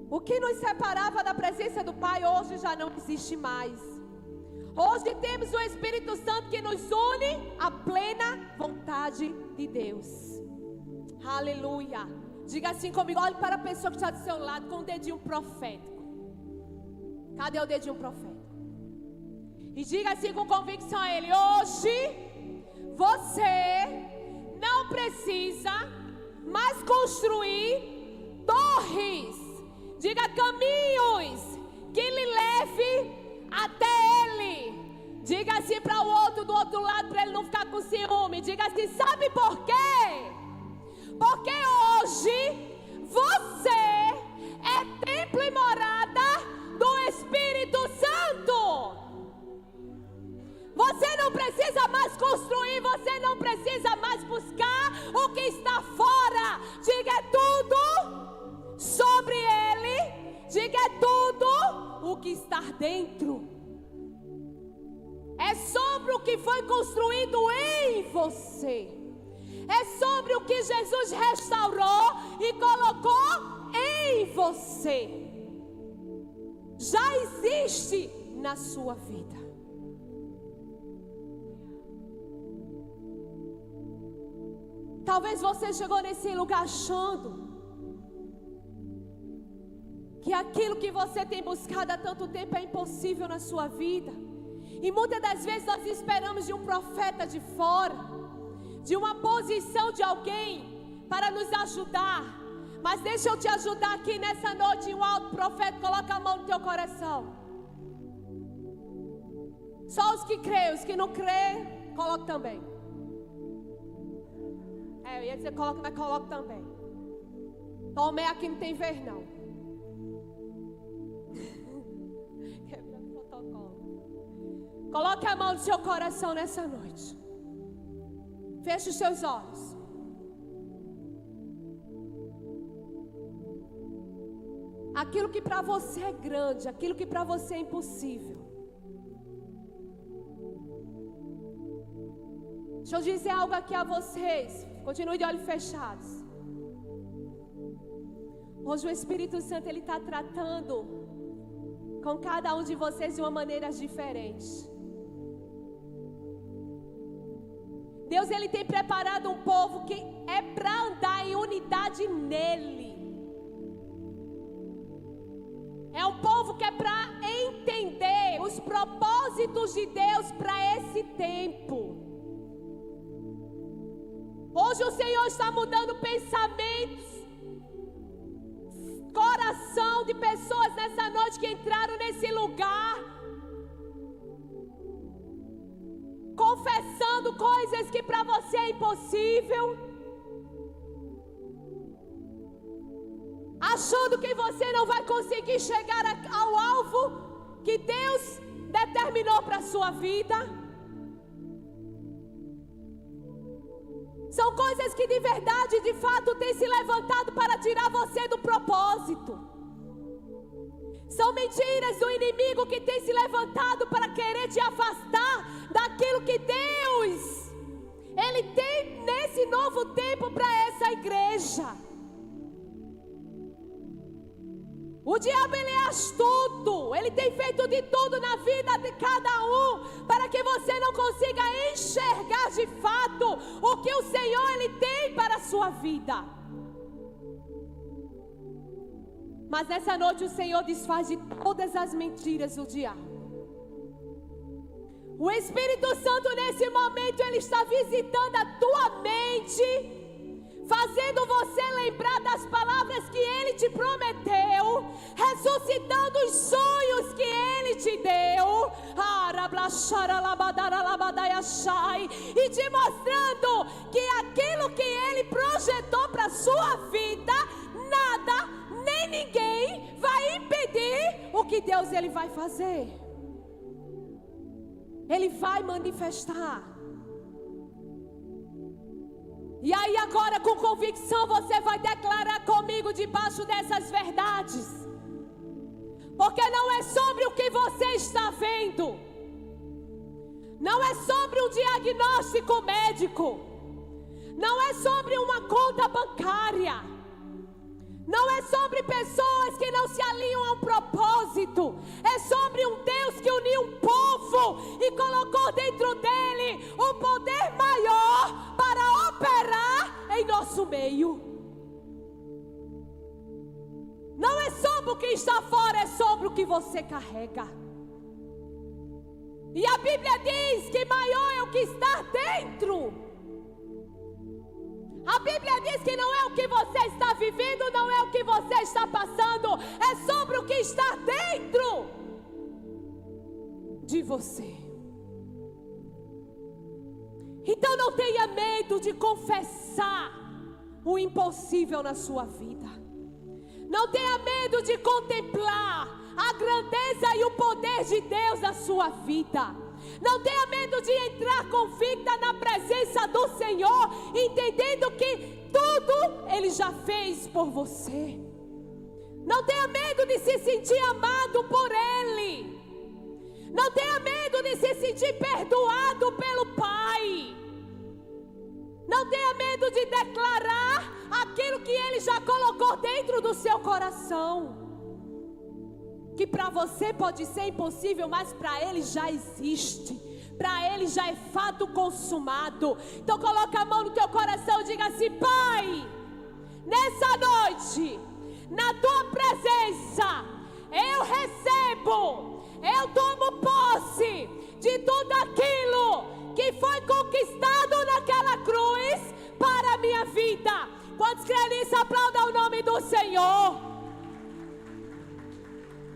O que nos separava da presença do Pai hoje já não existe mais. Hoje temos o Espírito Santo que nos une à plena vontade de Deus. Aleluia. Diga assim comigo, olhe para a pessoa que está do seu lado com o dedinho profético. Cadê o dedinho profético? E diga assim com convicção a ele: hoje você não precisa mais construir torres. Diga caminhos que lhe leve até ele. Diga assim para o outro do outro lado, para ele não ficar com ciúme. Diga assim, sabe por quê? Porque hoje você é templo e morada do Espírito Santo. Você não precisa mais construir, você não precisa mais buscar o que está fora. Diga, é tudo sobre ele. Diga, é tudo o que está dentro. É sobre o que foi construído em você. É sobre o que Jesus restaurou e colocou em você. Já existe na sua vida. Talvez você chegou nesse lugar achando que aquilo que você tem buscado há tanto tempo é impossível na sua vida. E muitas das vezes nós esperamos de um profeta de fora, de uma posição de alguém para nos ajudar. Mas deixa eu te ajudar aqui nessa noite. Um alto profeta, coloca a mão no teu coração. Só os que creem, os que não creem, coloca também. Eu ia dizer coloca, mas coloca também. Tomé aqui não tem vez não. Quebrando protocolo. Coloque a mão no seu coração nessa noite. Feche os seus olhos. Aquilo que para você é grande, aquilo que para você é impossível. Deixa eu dizer algo aqui a vocês. Continue de olhos fechados. Hoje o Espírito Santo ele está tratando com cada um de vocês de uma maneira diferente. Deus ele tem preparado um povo que é para andar em unidade nele. É um povo que é para entender os propósitos de Deus para esse tempo. Hoje o Senhor está mudando pensamentos, coração de pessoas nessa noite que entraram nesse lugar, confessando coisas que para você é impossível, achando que você não vai conseguir chegar ao alvo que Deus determinou para a sua vida. São coisas que de verdade, de fato, têm se levantado para tirar você do propósito. São mentiras do inimigo que tem se levantado para querer te afastar daquilo que Deus ele tem nesse novo tempo para essa igreja. O diabo ele é astuto, ele tem feito de tudo na vida de cada um para que você não consiga enxergar de fato o que o Senhor ele tem para a sua vida. Mas nessa noite o Senhor desfaz de todas as mentiras do diabo. O Espírito Santo nesse momento ele está visitando a tua mente, fazendo você lembrar das palavras que Ele te prometeu, ressuscitando os sonhos que Ele te deu. e te mostrando que aquilo que Ele projetou para a sua vida, nada, nem ninguém vai impedir o que Deus Ele vai fazer. Ele vai manifestar. E aí agora com convicção você vai declarar comigo debaixo dessas verdades. Porque não é sobre o que você está vendo. Não é sobre um diagnóstico médico. Não é sobre uma conta bancária. Não é sobre pessoas que não se alinham a um propósito. É sobre um Deus que uniu um povo e colocou dentro dele um poder maior para operar em nosso meio. Não é sobre o que está fora, é sobre o que você carrega. E a Bíblia diz que maior é o que está dentro. A Bíblia diz que não é o que você está vivendo, não é o que você está passando, é sobre o que está dentro de você. Então não tenha medo de confessar o impossível na sua vida. Não tenha medo de contemplar a grandeza e o poder de Deus na sua vida. Não tenha medo de entrar convicta na presença do Senhor, entendendo que tudo Ele já fez por você. Não tenha medo de se sentir amado por Ele. Não tenha medo de se sentir perdoado pelo Pai. Não tenha medo de declarar aquilo que Ele já colocou dentro do seu coração. Que para você pode ser impossível, mas para Ele já existe. Para Ele já é fato consumado. Então coloca a mão no teu coração e diga assim: Pai, nessa noite, na Tua presença, eu recebo, eu tomo posse de tudo aquilo que foi conquistado naquela cruz para a minha vida. Quantos creem nisso, aplaudam o nome do Senhor.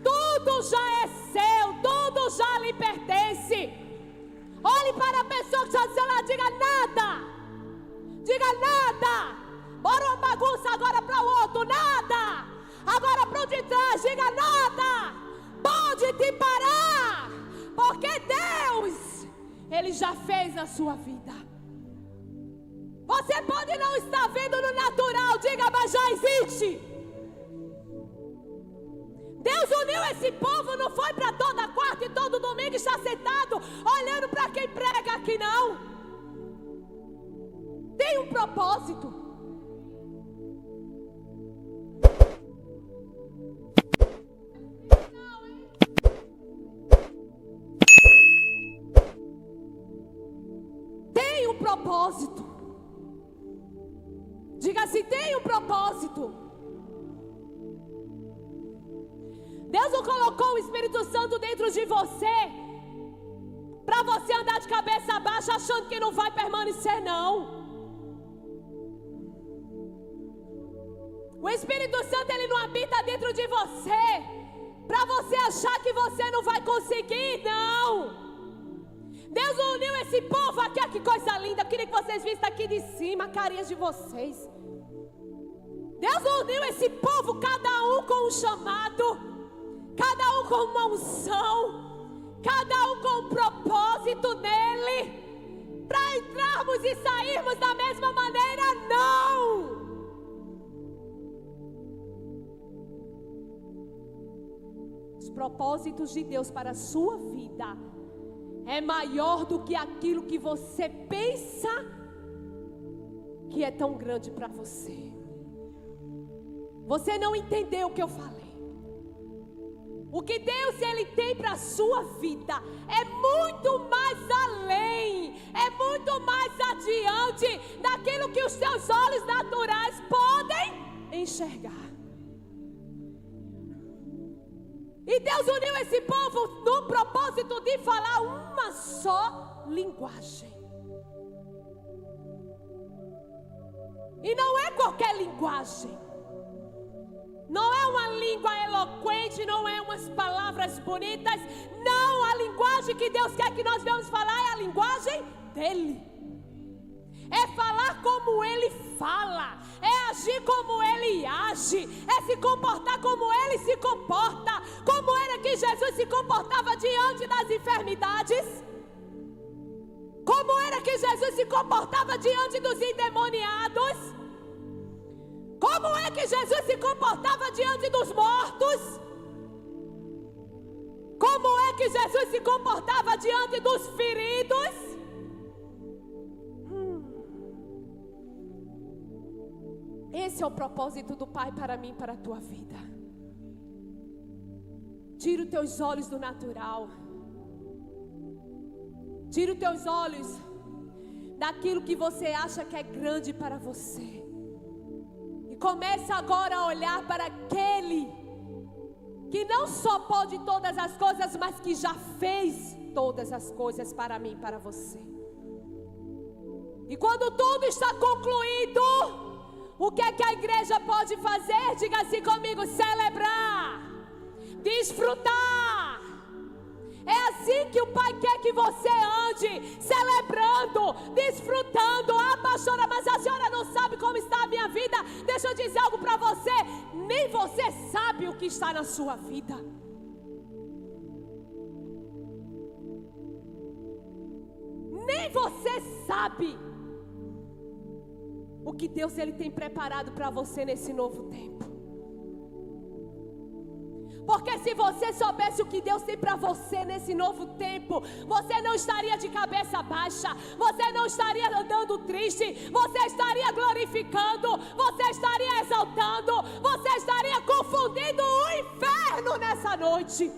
Tudo já é seu, tudo já lhe pertence. Olhe para a pessoa que está do seu lado, diga nada. Diga nada. Bora uma bagunça agora para o outro, nada. Agora para o de trás, diga nada. Pode te parar, porque Deus, Ele já fez a sua vida. Você pode não estar vendo no natural, diga, mas já existe. Deus uniu esse povo, não foi para toda quarta e todo domingo estar sentado olhando para quem prega aqui, não. Tem um propósito. Tem um propósito. Diga assim: tem um propósito. Deus não colocou o Espírito Santo dentro de você para você andar de cabeça baixa achando que não vai permanecer, não. O Espírito Santo, ele não habita dentro de você para você achar que você não vai conseguir, não. Deus uniu esse povo aqui, ó, que coisa linda. Eu queria que vocês vissem aqui de cima a carinha de vocês. Deus uniu esse povo, cada um com um chamado, cada um com uma unção, cada um com um propósito nele, para entrarmos e sairmos da mesma maneira, não. Os propósitos de Deus para a sua vida é maior do que aquilo que você pensa que é tão grande para você. Você não entendeu o que eu falei. O que Deus, Ele tem para a sua vida é muito mais além, é muito mais adiante daquilo que os seus olhos naturais podem enxergar. E Deus uniu esse povo no propósito de falar uma só linguagem. E não é qualquer linguagem. Não é uma língua eloquente, não é umas palavras bonitas. Não, a linguagem que Deus quer que nós venhamos falar é a linguagem dele. É falar como ele fala, é agir como ele age, é se comportar como ele se comporta. Como era que Jesus se comportava diante das enfermidades? Como era que Jesus se comportava diante dos endemoniados? Como é que Jesus se comportava diante dos mortos? Como é que Jesus se comportava diante dos feridos? Esse é o propósito do Pai para mim e para a tua vida. Tira os teus olhos do natural. Tira os teus olhos daquilo que você acha que é grande para você. E começa agora a olhar para aquele que não só pode todas as coisas, mas que já fez todas as coisas para mim e para você. E quando tudo está concluído, o que é que a igreja pode fazer? Diga assim comigo: celebrar, desfrutar. É assim que o Pai quer que você ande, celebrando, desfrutando. Ah, pastora, mas a senhora não sabe como está a minha vida. Deixa eu dizer algo para você: nem você sabe o que está na sua vida. Nem você sabe o que Deus ele tem preparado para você nesse novo tempo. Porque se você soubesse o que Deus tem para você nesse novo tempo, você não estaria de cabeça baixa, você não estaria andando triste, você estaria glorificando, você estaria exaltando, você estaria confundindo o inferno nessa noite.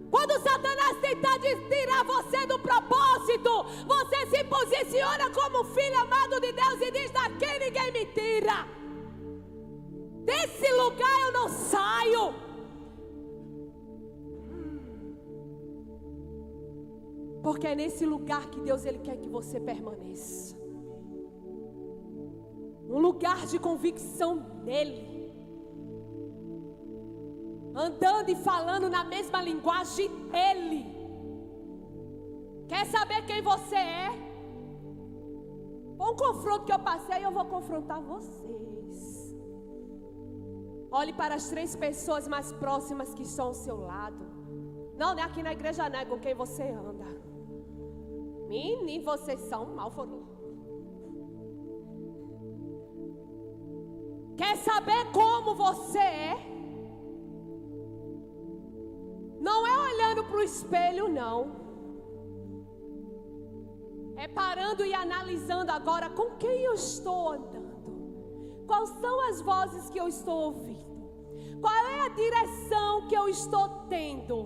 Quando Satanás tentar tirar você do propósito, você se posiciona como filho amado de Deus e diz: daqui ninguém me tira. Desse lugar eu não saio. Porque é nesse lugar que Deus ele quer que você permaneça. Um lugar de convicção nele. Andando e falando na mesma linguagem dele. Quer saber quem você é? Um confronto que eu passei, eu vou confrontar vocês. Olhe para as 3 pessoas mais próximas que estão ao seu lado. Não, nem aqui na igreja não, é com quem você anda. Menino, vocês são malvados. Quer saber como você é? Não é olhando para o espelho, não. É parando e analisando agora com quem eu estou andando. Quais são as vozes que eu estou ouvindo? Qual é a direção que eu estou tendo?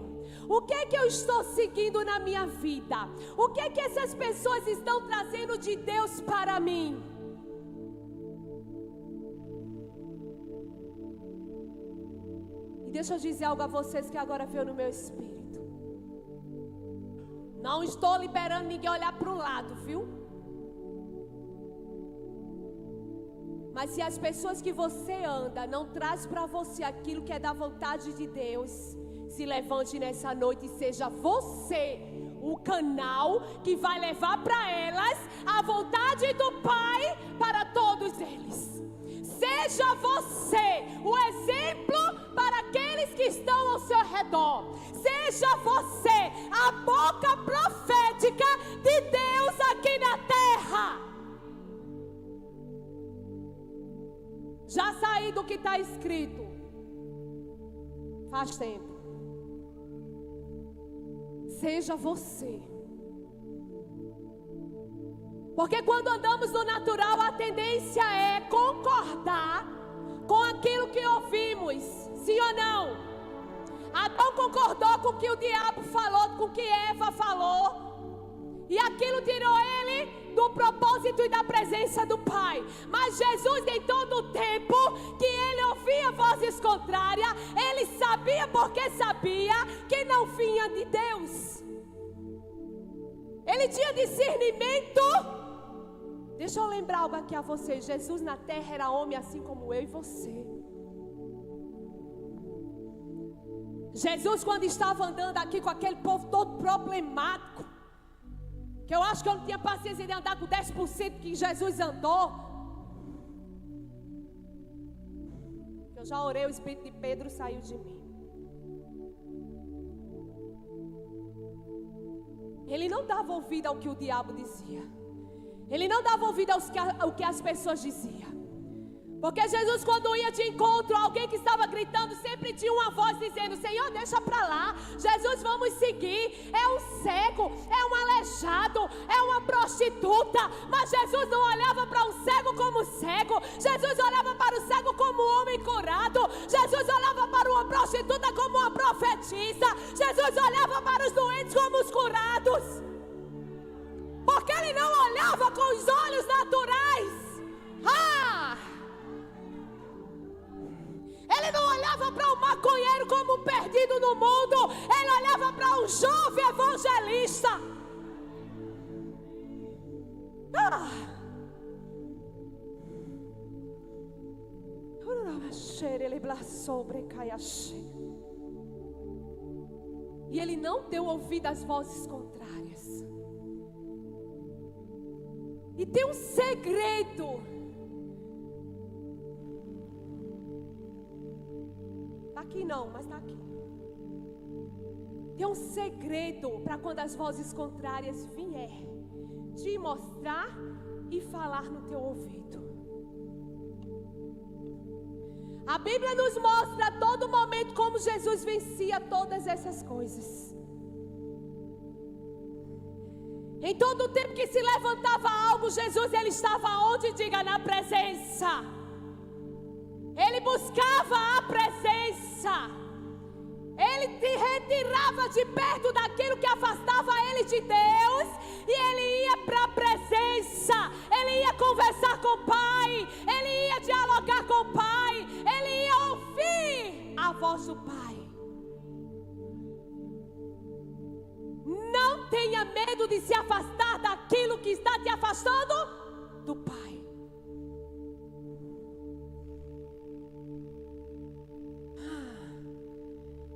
O que é que eu estou seguindo na minha vida? O que é que essas pessoas estão trazendo de Deus para mim? E deixa eu dizer algo a vocês que agora veio no meu espírito. Não estou liberando ninguém olhar para o lado, viu? Mas se as pessoas que você anda não traz para você aquilo que é da vontade de Deus, se levante nessa noite e seja você o canal que vai levar para elas a vontade do Pai para todos eles. Seja você o exemplo para aqueles que estão ao seu redor. Seja você a boca profética de Deus aqui na terra. Já saí do que está escrito faz tempo. Seja você. Porque quando andamos no natural, a tendência é concordar com aquilo que ouvimos. Sim ou não? Adão concordou com o que o diabo falou, com o que Eva falou. E aquilo tirou ele do propósito e da presença do Pai. Mas Jesus, em todo o tempo que ele ouvia vozes contrárias, ele sabia porque sabia que não vinha de Deus. Ele tinha discernimento. Deixa eu lembrar algo aqui a vocês. Jesus na terra era homem assim como eu e você. Jesus, quando estava andando aqui com aquele povo todo problemático, que eu acho que eu não tinha paciência de andar com 10% que Jesus andou. Eu já orei, o espírito de Pedro saiu de mim. Ele não dava ouvido ao que o diabo dizia. Ele não dava ouvido ao que as pessoas diziam. Porque Jesus, quando ia de encontro a alguém que estava gritando, sempre tinha uma voz dizendo: Senhor, deixa pra lá. Jesus, vamos seguir. É um cego, é um aleijado, é uma prostituta. Mas Jesus não olhava para o cego como cego. Jesus olhava para o cego como um homem curado. Jesus olhava para uma prostituta como uma profetisa. Jesus olhava para os doentes como os curados. Porque Ele não olhava com os olhos naturais. Ele não olhava para o maconheiro como um perdido no mundo. Ele olhava para um jovem evangelista. E ele não deu ouvido às vozes contrárias. E tem um segredo. Aqui não, mas está aqui. Tem um segredo para quando as vozes contrárias vier, te mostrar e falar no teu ouvido. A Bíblia nos mostra a todo momento como Jesus vencia todas essas coisas. Em todo o tempo que se levantava algo, Jesus, ele estava onde? Diga, na presença. Ele buscava a presença. Ele te retirava de perto daquilo que afastava ele de Deus. E ele ia para a presença. Ele ia conversar com o Pai. Ele ia dialogar com o Pai. Ele ia ouvir a voz do Pai. Não tenha medo de se afastar daquilo que está te afastando do Pai.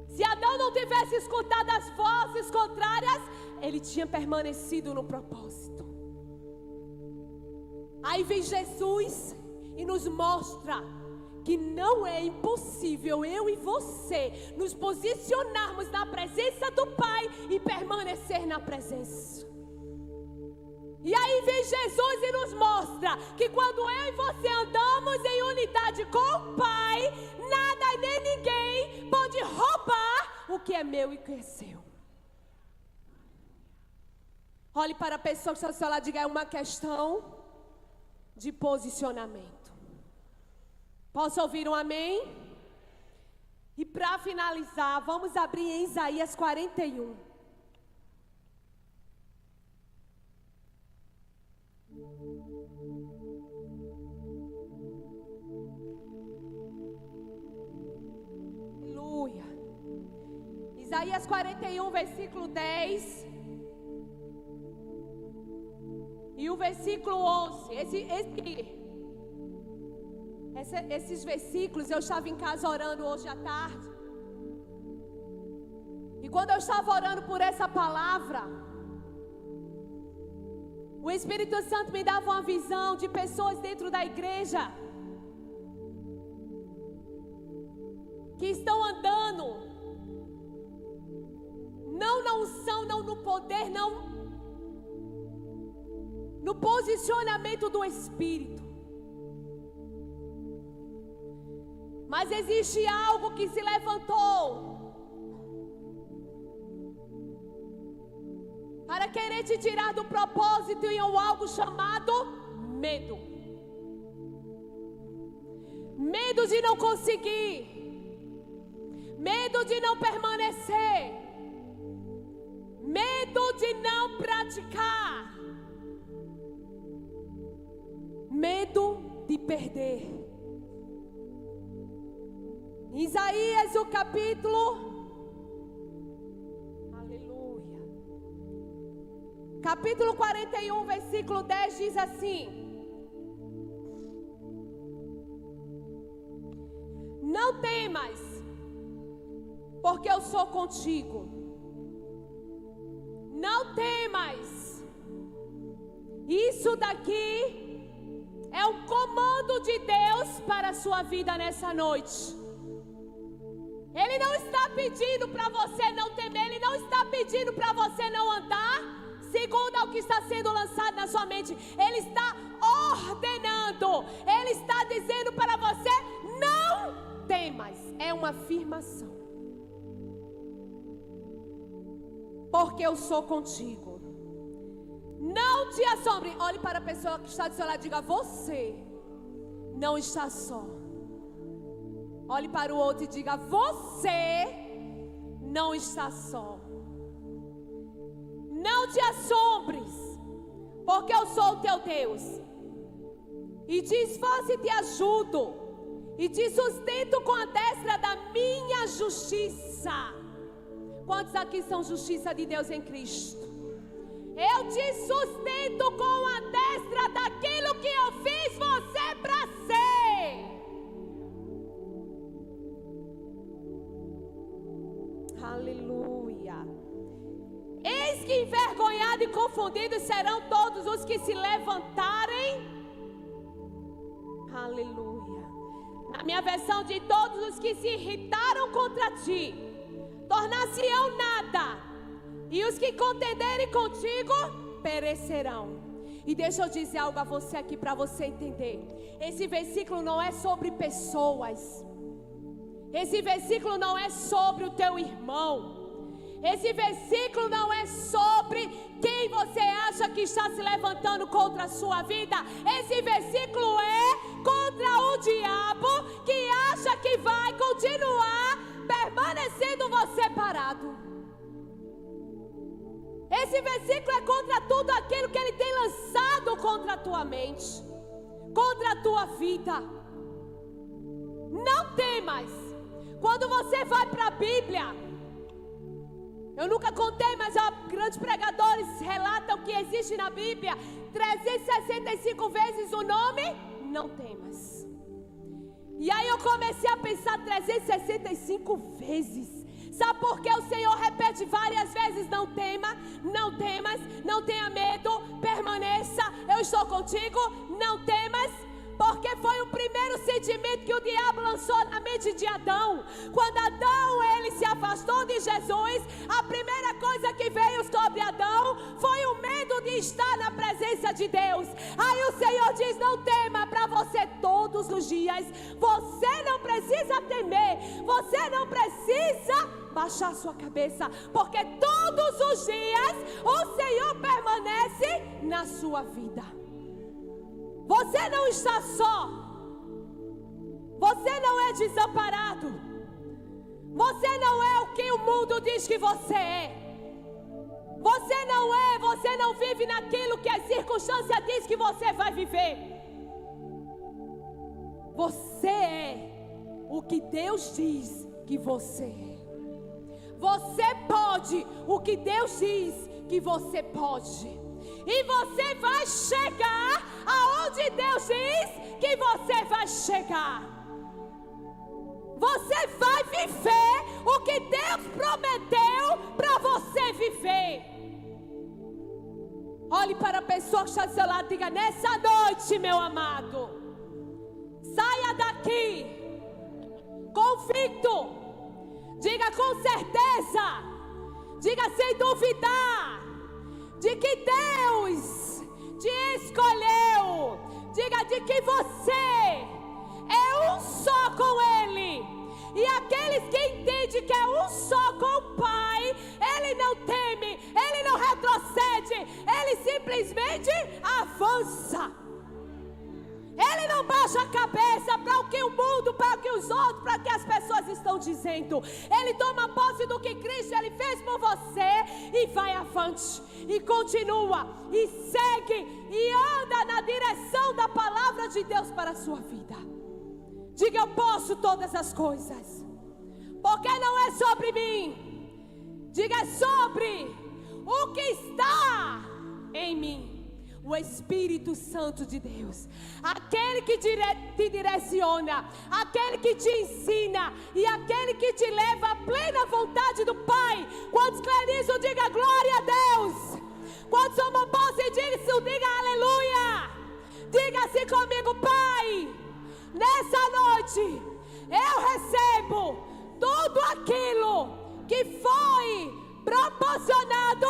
Se Adão não tivesse escutado as vozes contrárias, ele tinha permanecido no propósito. Aí vem Jesus e nos mostra que não é impossível eu e você nos posicionarmos na presença do Pai e permanecer na presença. E aí vem Jesus e nos mostra que quando eu e você andamos em unidade com o Pai, nada e nem ninguém pode roubar o que é meu e o que é seu. Olhe para a pessoa que está ao seu lado e diga: é uma questão de posicionamento. Posso ouvir um amém? E para finalizar, vamos abrir em Isaías 41. Aleluia. Isaías 41, versículo 10. E o versículo 11. Esses versículos, eu estava em casa orando hoje à tarde. E quando eu estava orando por essa palavra, o Espírito Santo me dava uma visão de pessoas dentro da igreja que estão andando não na unção, não no poder, não no posicionamento do Espírito. Mas existe algo que se levantou para querer te tirar do propósito em algo chamado medo. Medo de não conseguir. Medo de não permanecer. Medo de não praticar. Medo de perder. Isaías, o capítulo... Capítulo 41, versículo 10 diz assim: não temas, porque porque eu sou contigo. Não temas. Isso daqui é um comando de Deus para a sua vida nessa noite. Ele não está pedindo para você não temer. Ele não está pedindo para você não andar segundo ao que está sendo lançado na sua mente. Ele está ordenando. Ele está dizendo para você: não temas. É uma afirmação. Porque eu sou contigo. Não te assombre. Olhe para a pessoa que está do seu lado e diga: você não está só. Olhe para o outro e diga: você não está só. Não te assombres, porque eu sou o teu Deus. E te esforço e te ajudo, e te sustento com a destra da minha justiça. Quantos aqui são justiça de Deus em Cristo? Eu te sustento com a destra daquilo que eu fiz você para ser. Aleluia. Eis que envergonhados e confundidos serão todos os que se levantarem. Aleluia. Na minha versão, de todos os que se irritaram contra ti, tornar-se-ão nada, e os que contenderem contigo perecerão. E deixa eu dizer algo a você aqui para você entender. Esse versículo não é sobre pessoas. Esse versículo não é sobre o teu irmão. Esse versículo não é sobre quem você acha que está se levantando contra a sua vida. Esse versículo é contra o diabo que acha que vai continuar permanecendo você parado. Esse versículo é contra tudo aquilo que ele tem lançado contra a tua mente, contra a tua vida. Não temas. Quando você vai para a Bíblia, eu nunca contei, mas grandes pregadores relatam que existe na Bíblia 365 vezes o nome não temas. E aí eu comecei a pensar 365 vezes. Sabe por que o Senhor repete várias vezes: não tema, não temas, não tenha medo, permaneça, eu estou contigo, não temas? Porque foi o primeiro sentimento que o diabo lançou na mente de Adão. Quando Adão, ele se afastou de Jesus, a primeira coisa que veio sobre Adão foi o medo de estar na presença de Deus. Aí o Senhor diz: não tema, para você todos os dias. Você não precisa temer, você não precisa baixar sua cabeça, porque todos os dias o Senhor permanece na sua vida. Você não está só. Você não é desamparado. Você não é o que o mundo diz que você é. Você não vive naquilo que a circunstância diz que você vai viver. Você é o que Deus diz que você é. Você pode o que Deus diz que você pode. E você vai chegar aonde Deus diz que você vai chegar. Você vai viver o que Deus prometeu para você viver. Olhe para a pessoa que está do seu lado e diga: nessa noite, meu amado, saia daqui convicto. Diga com certeza, diga sem duvidar, de que Deus te escolheu. Diga de que você é um só com Ele. E aqueles que entendem que é um só com o Pai, Ele não teme, Ele não retrocede, Ele simplesmente avança. Ele não baixa a cabeça para o que o mundo, para o que os outros, para o que as pessoas estão dizendo. Ele toma posse do que Cristo ele fez por você e vai avante, e continua, e segue, e anda na direção da palavra de Deus para a sua vida. Diga: eu posso todas as coisas, porque não é sobre mim. Diga: é sobre o que está em mim. O Espírito Santo de Deus, aquele que te direciona, aquele que te ensina e aquele que te leva à plena vontade do Pai. Quantos creem nisso, diga glória a Deus. Quantos somos posse disso, diga aleluia. Diga assim comigo: Pai, nessa noite eu recebo tudo aquilo que foi proporcionado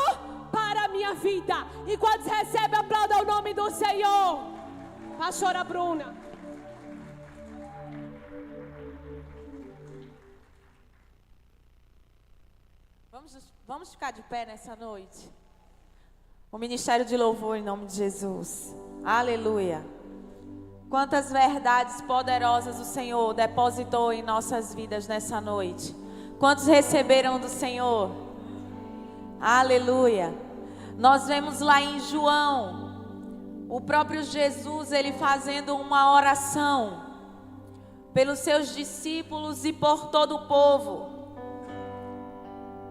para a minha vida. E quando recebe, aplauda o nome do Senhor. Pastora Bruna. Vamos ficar de pé nessa noite. O ministério de louvor em nome de Jesus. Aleluia. Quantas verdades poderosas o Senhor depositou em nossas vidas nessa noite. Quantos receberam do Senhor? Aleluia. Nós vemos lá em João, o próprio Jesus, ele fazendo uma oração pelos seus discípulos e por todo o povo,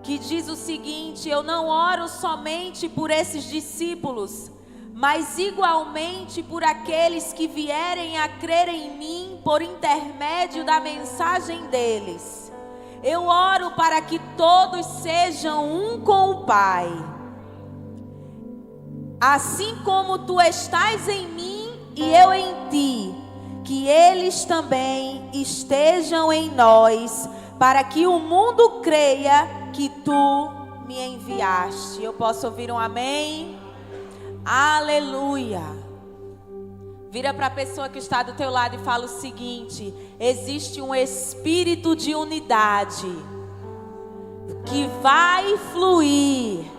que diz o seguinte: eu não oro somente por esses discípulos, mas igualmente por aqueles que vierem a crer em mim por intermédio da mensagem deles. Eu oro para que todos sejam um com o Pai. Assim como tu estás em mim e eu em ti, que eles também estejam em nós, para que o mundo creia que tu me enviaste. Eu posso ouvir um amém? Aleluia. Vira para a pessoa que está do teu lado e fala o seguinte: existe um espírito de unidade que vai fluir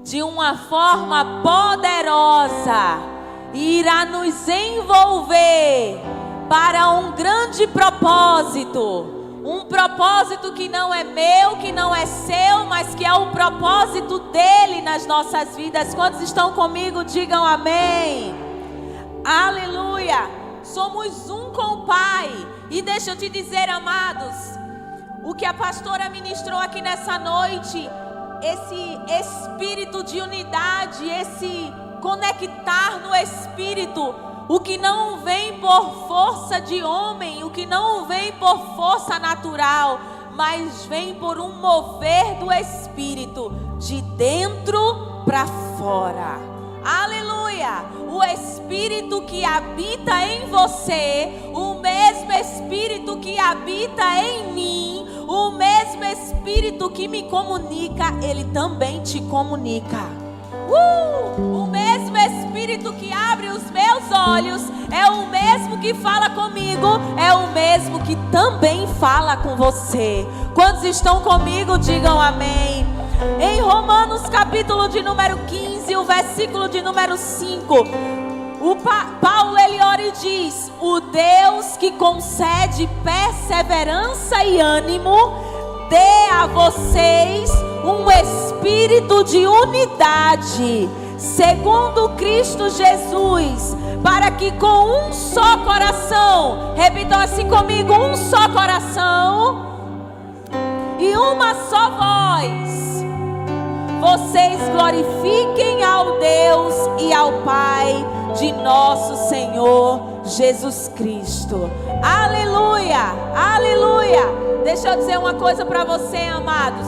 de uma forma poderosa e irá nos envolver para um grande propósito. Um propósito que não é meu, que não é seu, mas que é o propósito dele nas nossas vidas. Quantos estão comigo? Digam amém. Aleluia. Somos um com o Pai. E deixa eu te dizer, amados, o que a pastora ministrou aqui nessa noite, esse espírito de unidade, esse conectar no espírito, o que não vem por força de homem, o que não vem por força natural, mas vem por um mover do Espírito, de dentro para fora. Aleluia! O Espírito que habita em você, o mesmo Espírito que habita em mim, o mesmo Espírito que me comunica, ele também te comunica. O mesmo Espírito que abre os meus olhos é o mesmo que fala comigo, é o mesmo que também fala com você. Quantos estão comigo? Digam amém. Em Romanos capítulo de número 15, o versículo de número 5, Paulo ele ora e diz: o Deus que concede perseverança e ânimo dê a vocês um espírito de unidade, segundo Cristo Jesus, para que com um só coração, repitam assim comigo, um só coração e uma só voz, vocês glorifiquem ao Deus e ao Pai de nosso Senhor Jesus Cristo. Aleluia, aleluia. Deixa eu dizer uma coisa para você, amados.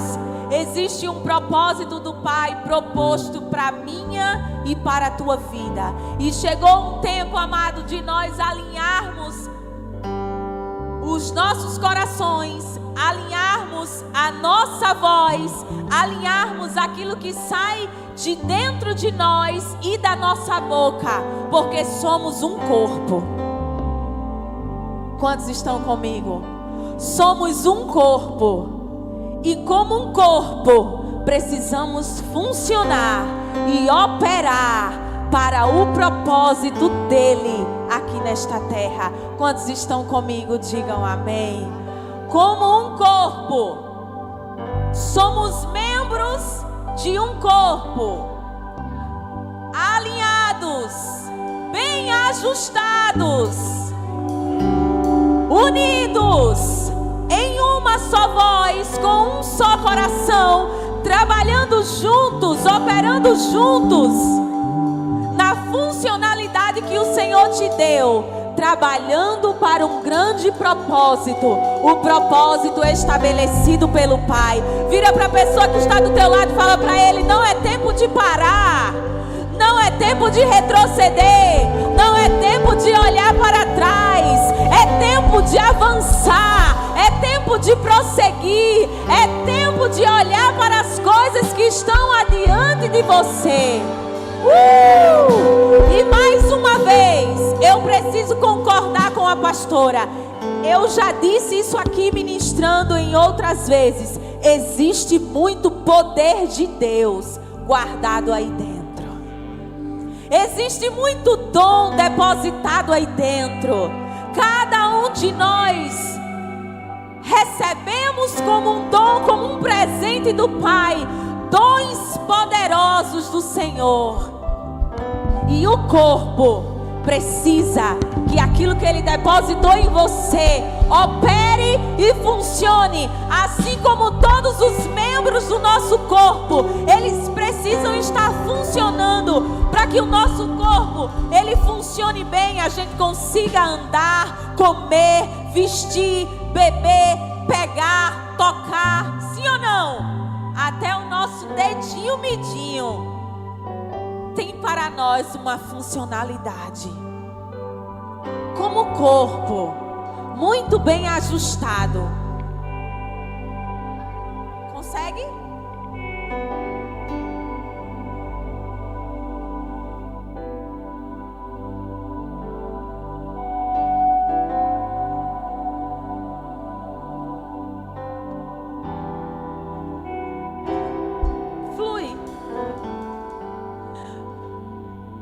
Existe um propósito do Pai proposto para a minha e para a tua vida. E chegou um tempo, amado, de nós alinharmos os nossos corações, alinharmos a nossa voz, alinharmos aquilo que sai de dentro de nós e da nossa boca, porque somos um corpo. Quantos estão comigo? Somos um corpo. E como um corpo, precisamos funcionar e operar para o propósito dele aqui nesta terra. Quantos estão comigo? Digam amém. Como um corpo, somos membros de um corpo, alinhados, bem ajustados, unidos em uma só voz, com um só coração, trabalhando juntos, operando juntos, na funcionalidade que o Senhor te deu, trabalhando para um grande propósito, o propósito estabelecido pelo Pai. Vira para a pessoa que está do teu lado e fala para ele: não é tempo de parar, não é tempo de retroceder, não é tempo de olhar para trás, é tempo de avançar, é tempo de prosseguir, é tempo de olhar para as coisas que estão adiante de você. E mais uma vez, eu preciso concordar com a pastora. Eu já disse isso aqui ministrando em outras vezes. Existe muito poder de Deus guardado aí dentro. Existe muito dom depositado aí dentro. Cada um de nós recebemos como um dom, como um presente do Pai, dons poderosos do Senhor. E o corpo precisa que aquilo que Ele depositou em você opere e funcione. Assim como todos os membros do nosso corpo, eles precisam estar funcionando para que o nosso corpo, ele funcione bem, a gente consiga andar, comer, vestir, beber, pegar, tocar, sim ou não? Até o nosso dedinho midinho tem para nós uma funcionalidade. Como corpo muito bem ajustado. Consegue?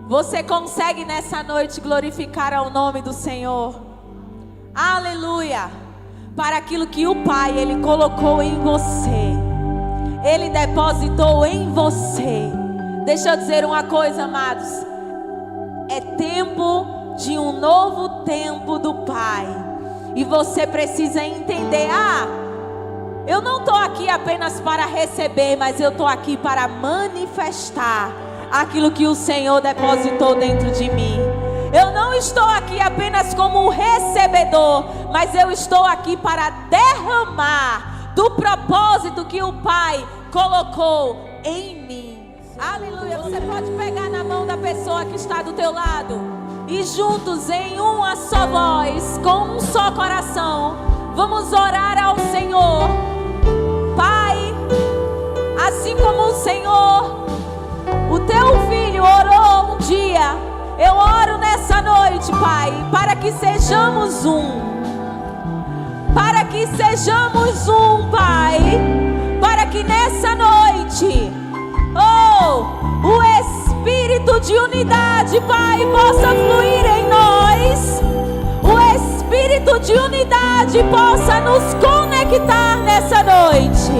Você consegue nessa noite glorificar ao nome do Senhor? Aleluia! Para aquilo que o Pai, Ele colocou em você, Ele depositou em você. Deixa eu dizer uma coisa, amados. É tempo de um novo tempo do Pai. E você precisa entender: eu não estou aqui apenas para receber, mas eu estou aqui para manifestar aquilo que o Senhor depositou dentro de mim. Eu não estou aqui apenas como um recebedor, mas eu estou aqui para derramar do propósito que o Pai colocou em mim. Aleluia. Você pode pegar na mão da pessoa que está do teu lado e juntos em uma só voz, com um só coração, vamos orar ao Senhor. Pai, assim como o Senhor, o teu filho orou um dia, eu oro nessa noite, Pai, para que sejamos um. Para que sejamos um, Pai. Para que nessa noite, o Espírito de unidade, Pai, possa fluir em nós. O Espírito de unidade possa nos conectar nessa noite.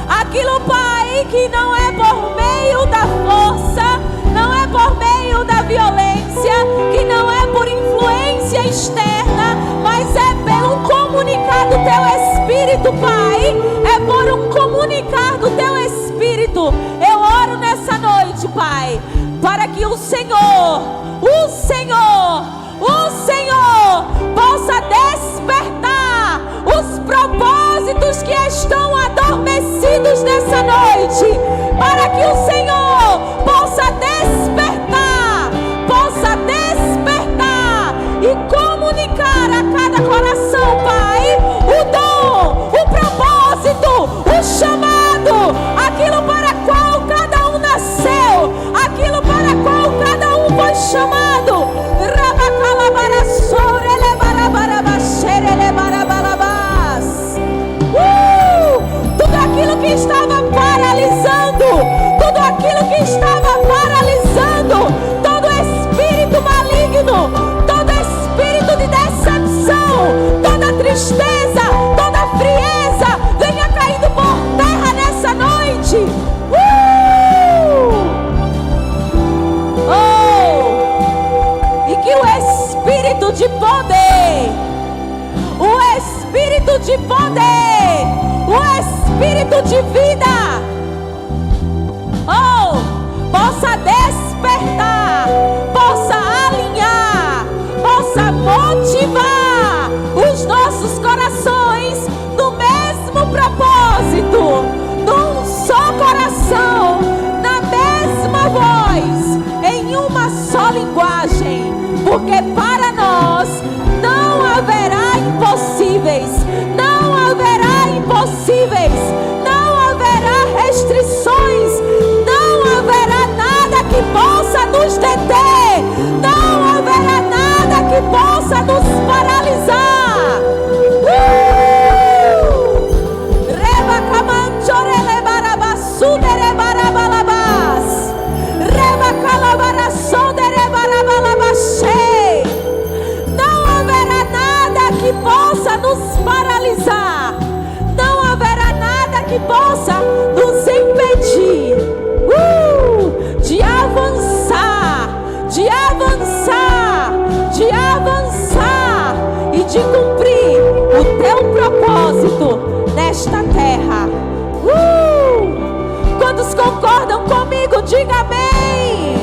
Aquilo, Pai, que não é por meio da força, não é por meio da violência, que não é por influência externa, mas é pelo comunicar do Teu Espírito, Pai. É por um comunicar do Teu Espírito. Eu oro nessa noite, Pai, para que o Senhor possa despertar os propósitos que estão adormecidos nessa noite, para que o Senhor possa despertar e comunicar a cada coração, Pai, o dom, o propósito, o chamado, aquilo para qual cada um nasceu, aquilo para qual cada um foi chamado. Tudo aquilo que estava paralisando, tudo aquilo que estava paralisando, todo espírito maligno, todo espírito de decepção, toda tristeza, toda frieza, venha caindo por terra nessa noite. E que o Espírito de poder, o Espírito de poder, o Espírito de vida, possa despertar, possa porque para nós não haverá impossíveis, não haverá impossíveis, não haverá restrições, não haverá nada que possa nos deter, não haverá nada que possa nos paralisar. Reba camanchorele barabasudere barabalabas, reba calabaraçondere barabalabachei. Não haverá nada que possa nos paralisar, não haverá nada que possa nos impedir de avançar, de avançar, de avançar e de cumprir o teu propósito nesta terra. Quantos concordam comigo? Diga amém.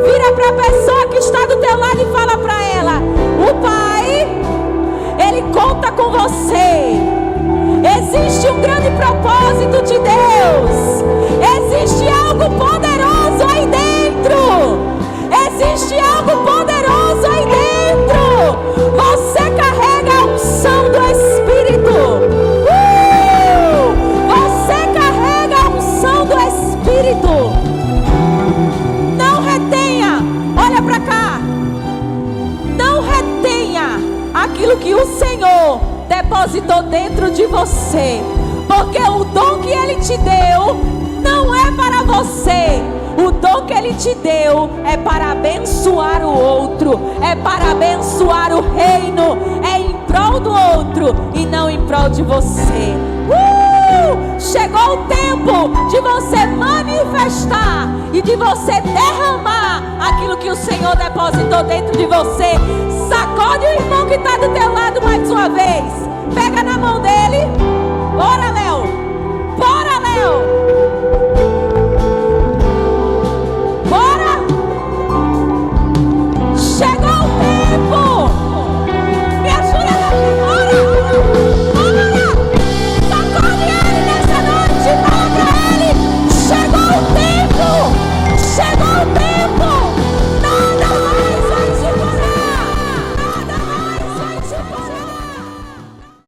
Vira para a pessoa que está do teu lado e fala para ela: o Pai, Ele conta com você. Existe um grande propósito de Deus. Existe algo poderoso aí dentro. Existe algo poderoso aí dentro. Você carrega a unção do Espírito. Você carrega a unção do Espírito. Não retenha. Olha para cá. Não retenha aquilo que o Senhor depositou dentro de você, porque o dom que Ele te deu não é para você. O dom que Ele te deu é para abençoar o outro, é para abençoar o reino, é em prol do outro e não em prol de você. Chegou o tempo de você manifestar e de você derramar aquilo que o Senhor depositou dentro de você. Sacode o irmão que está do teu lado mais uma vez. Pega na mão dele.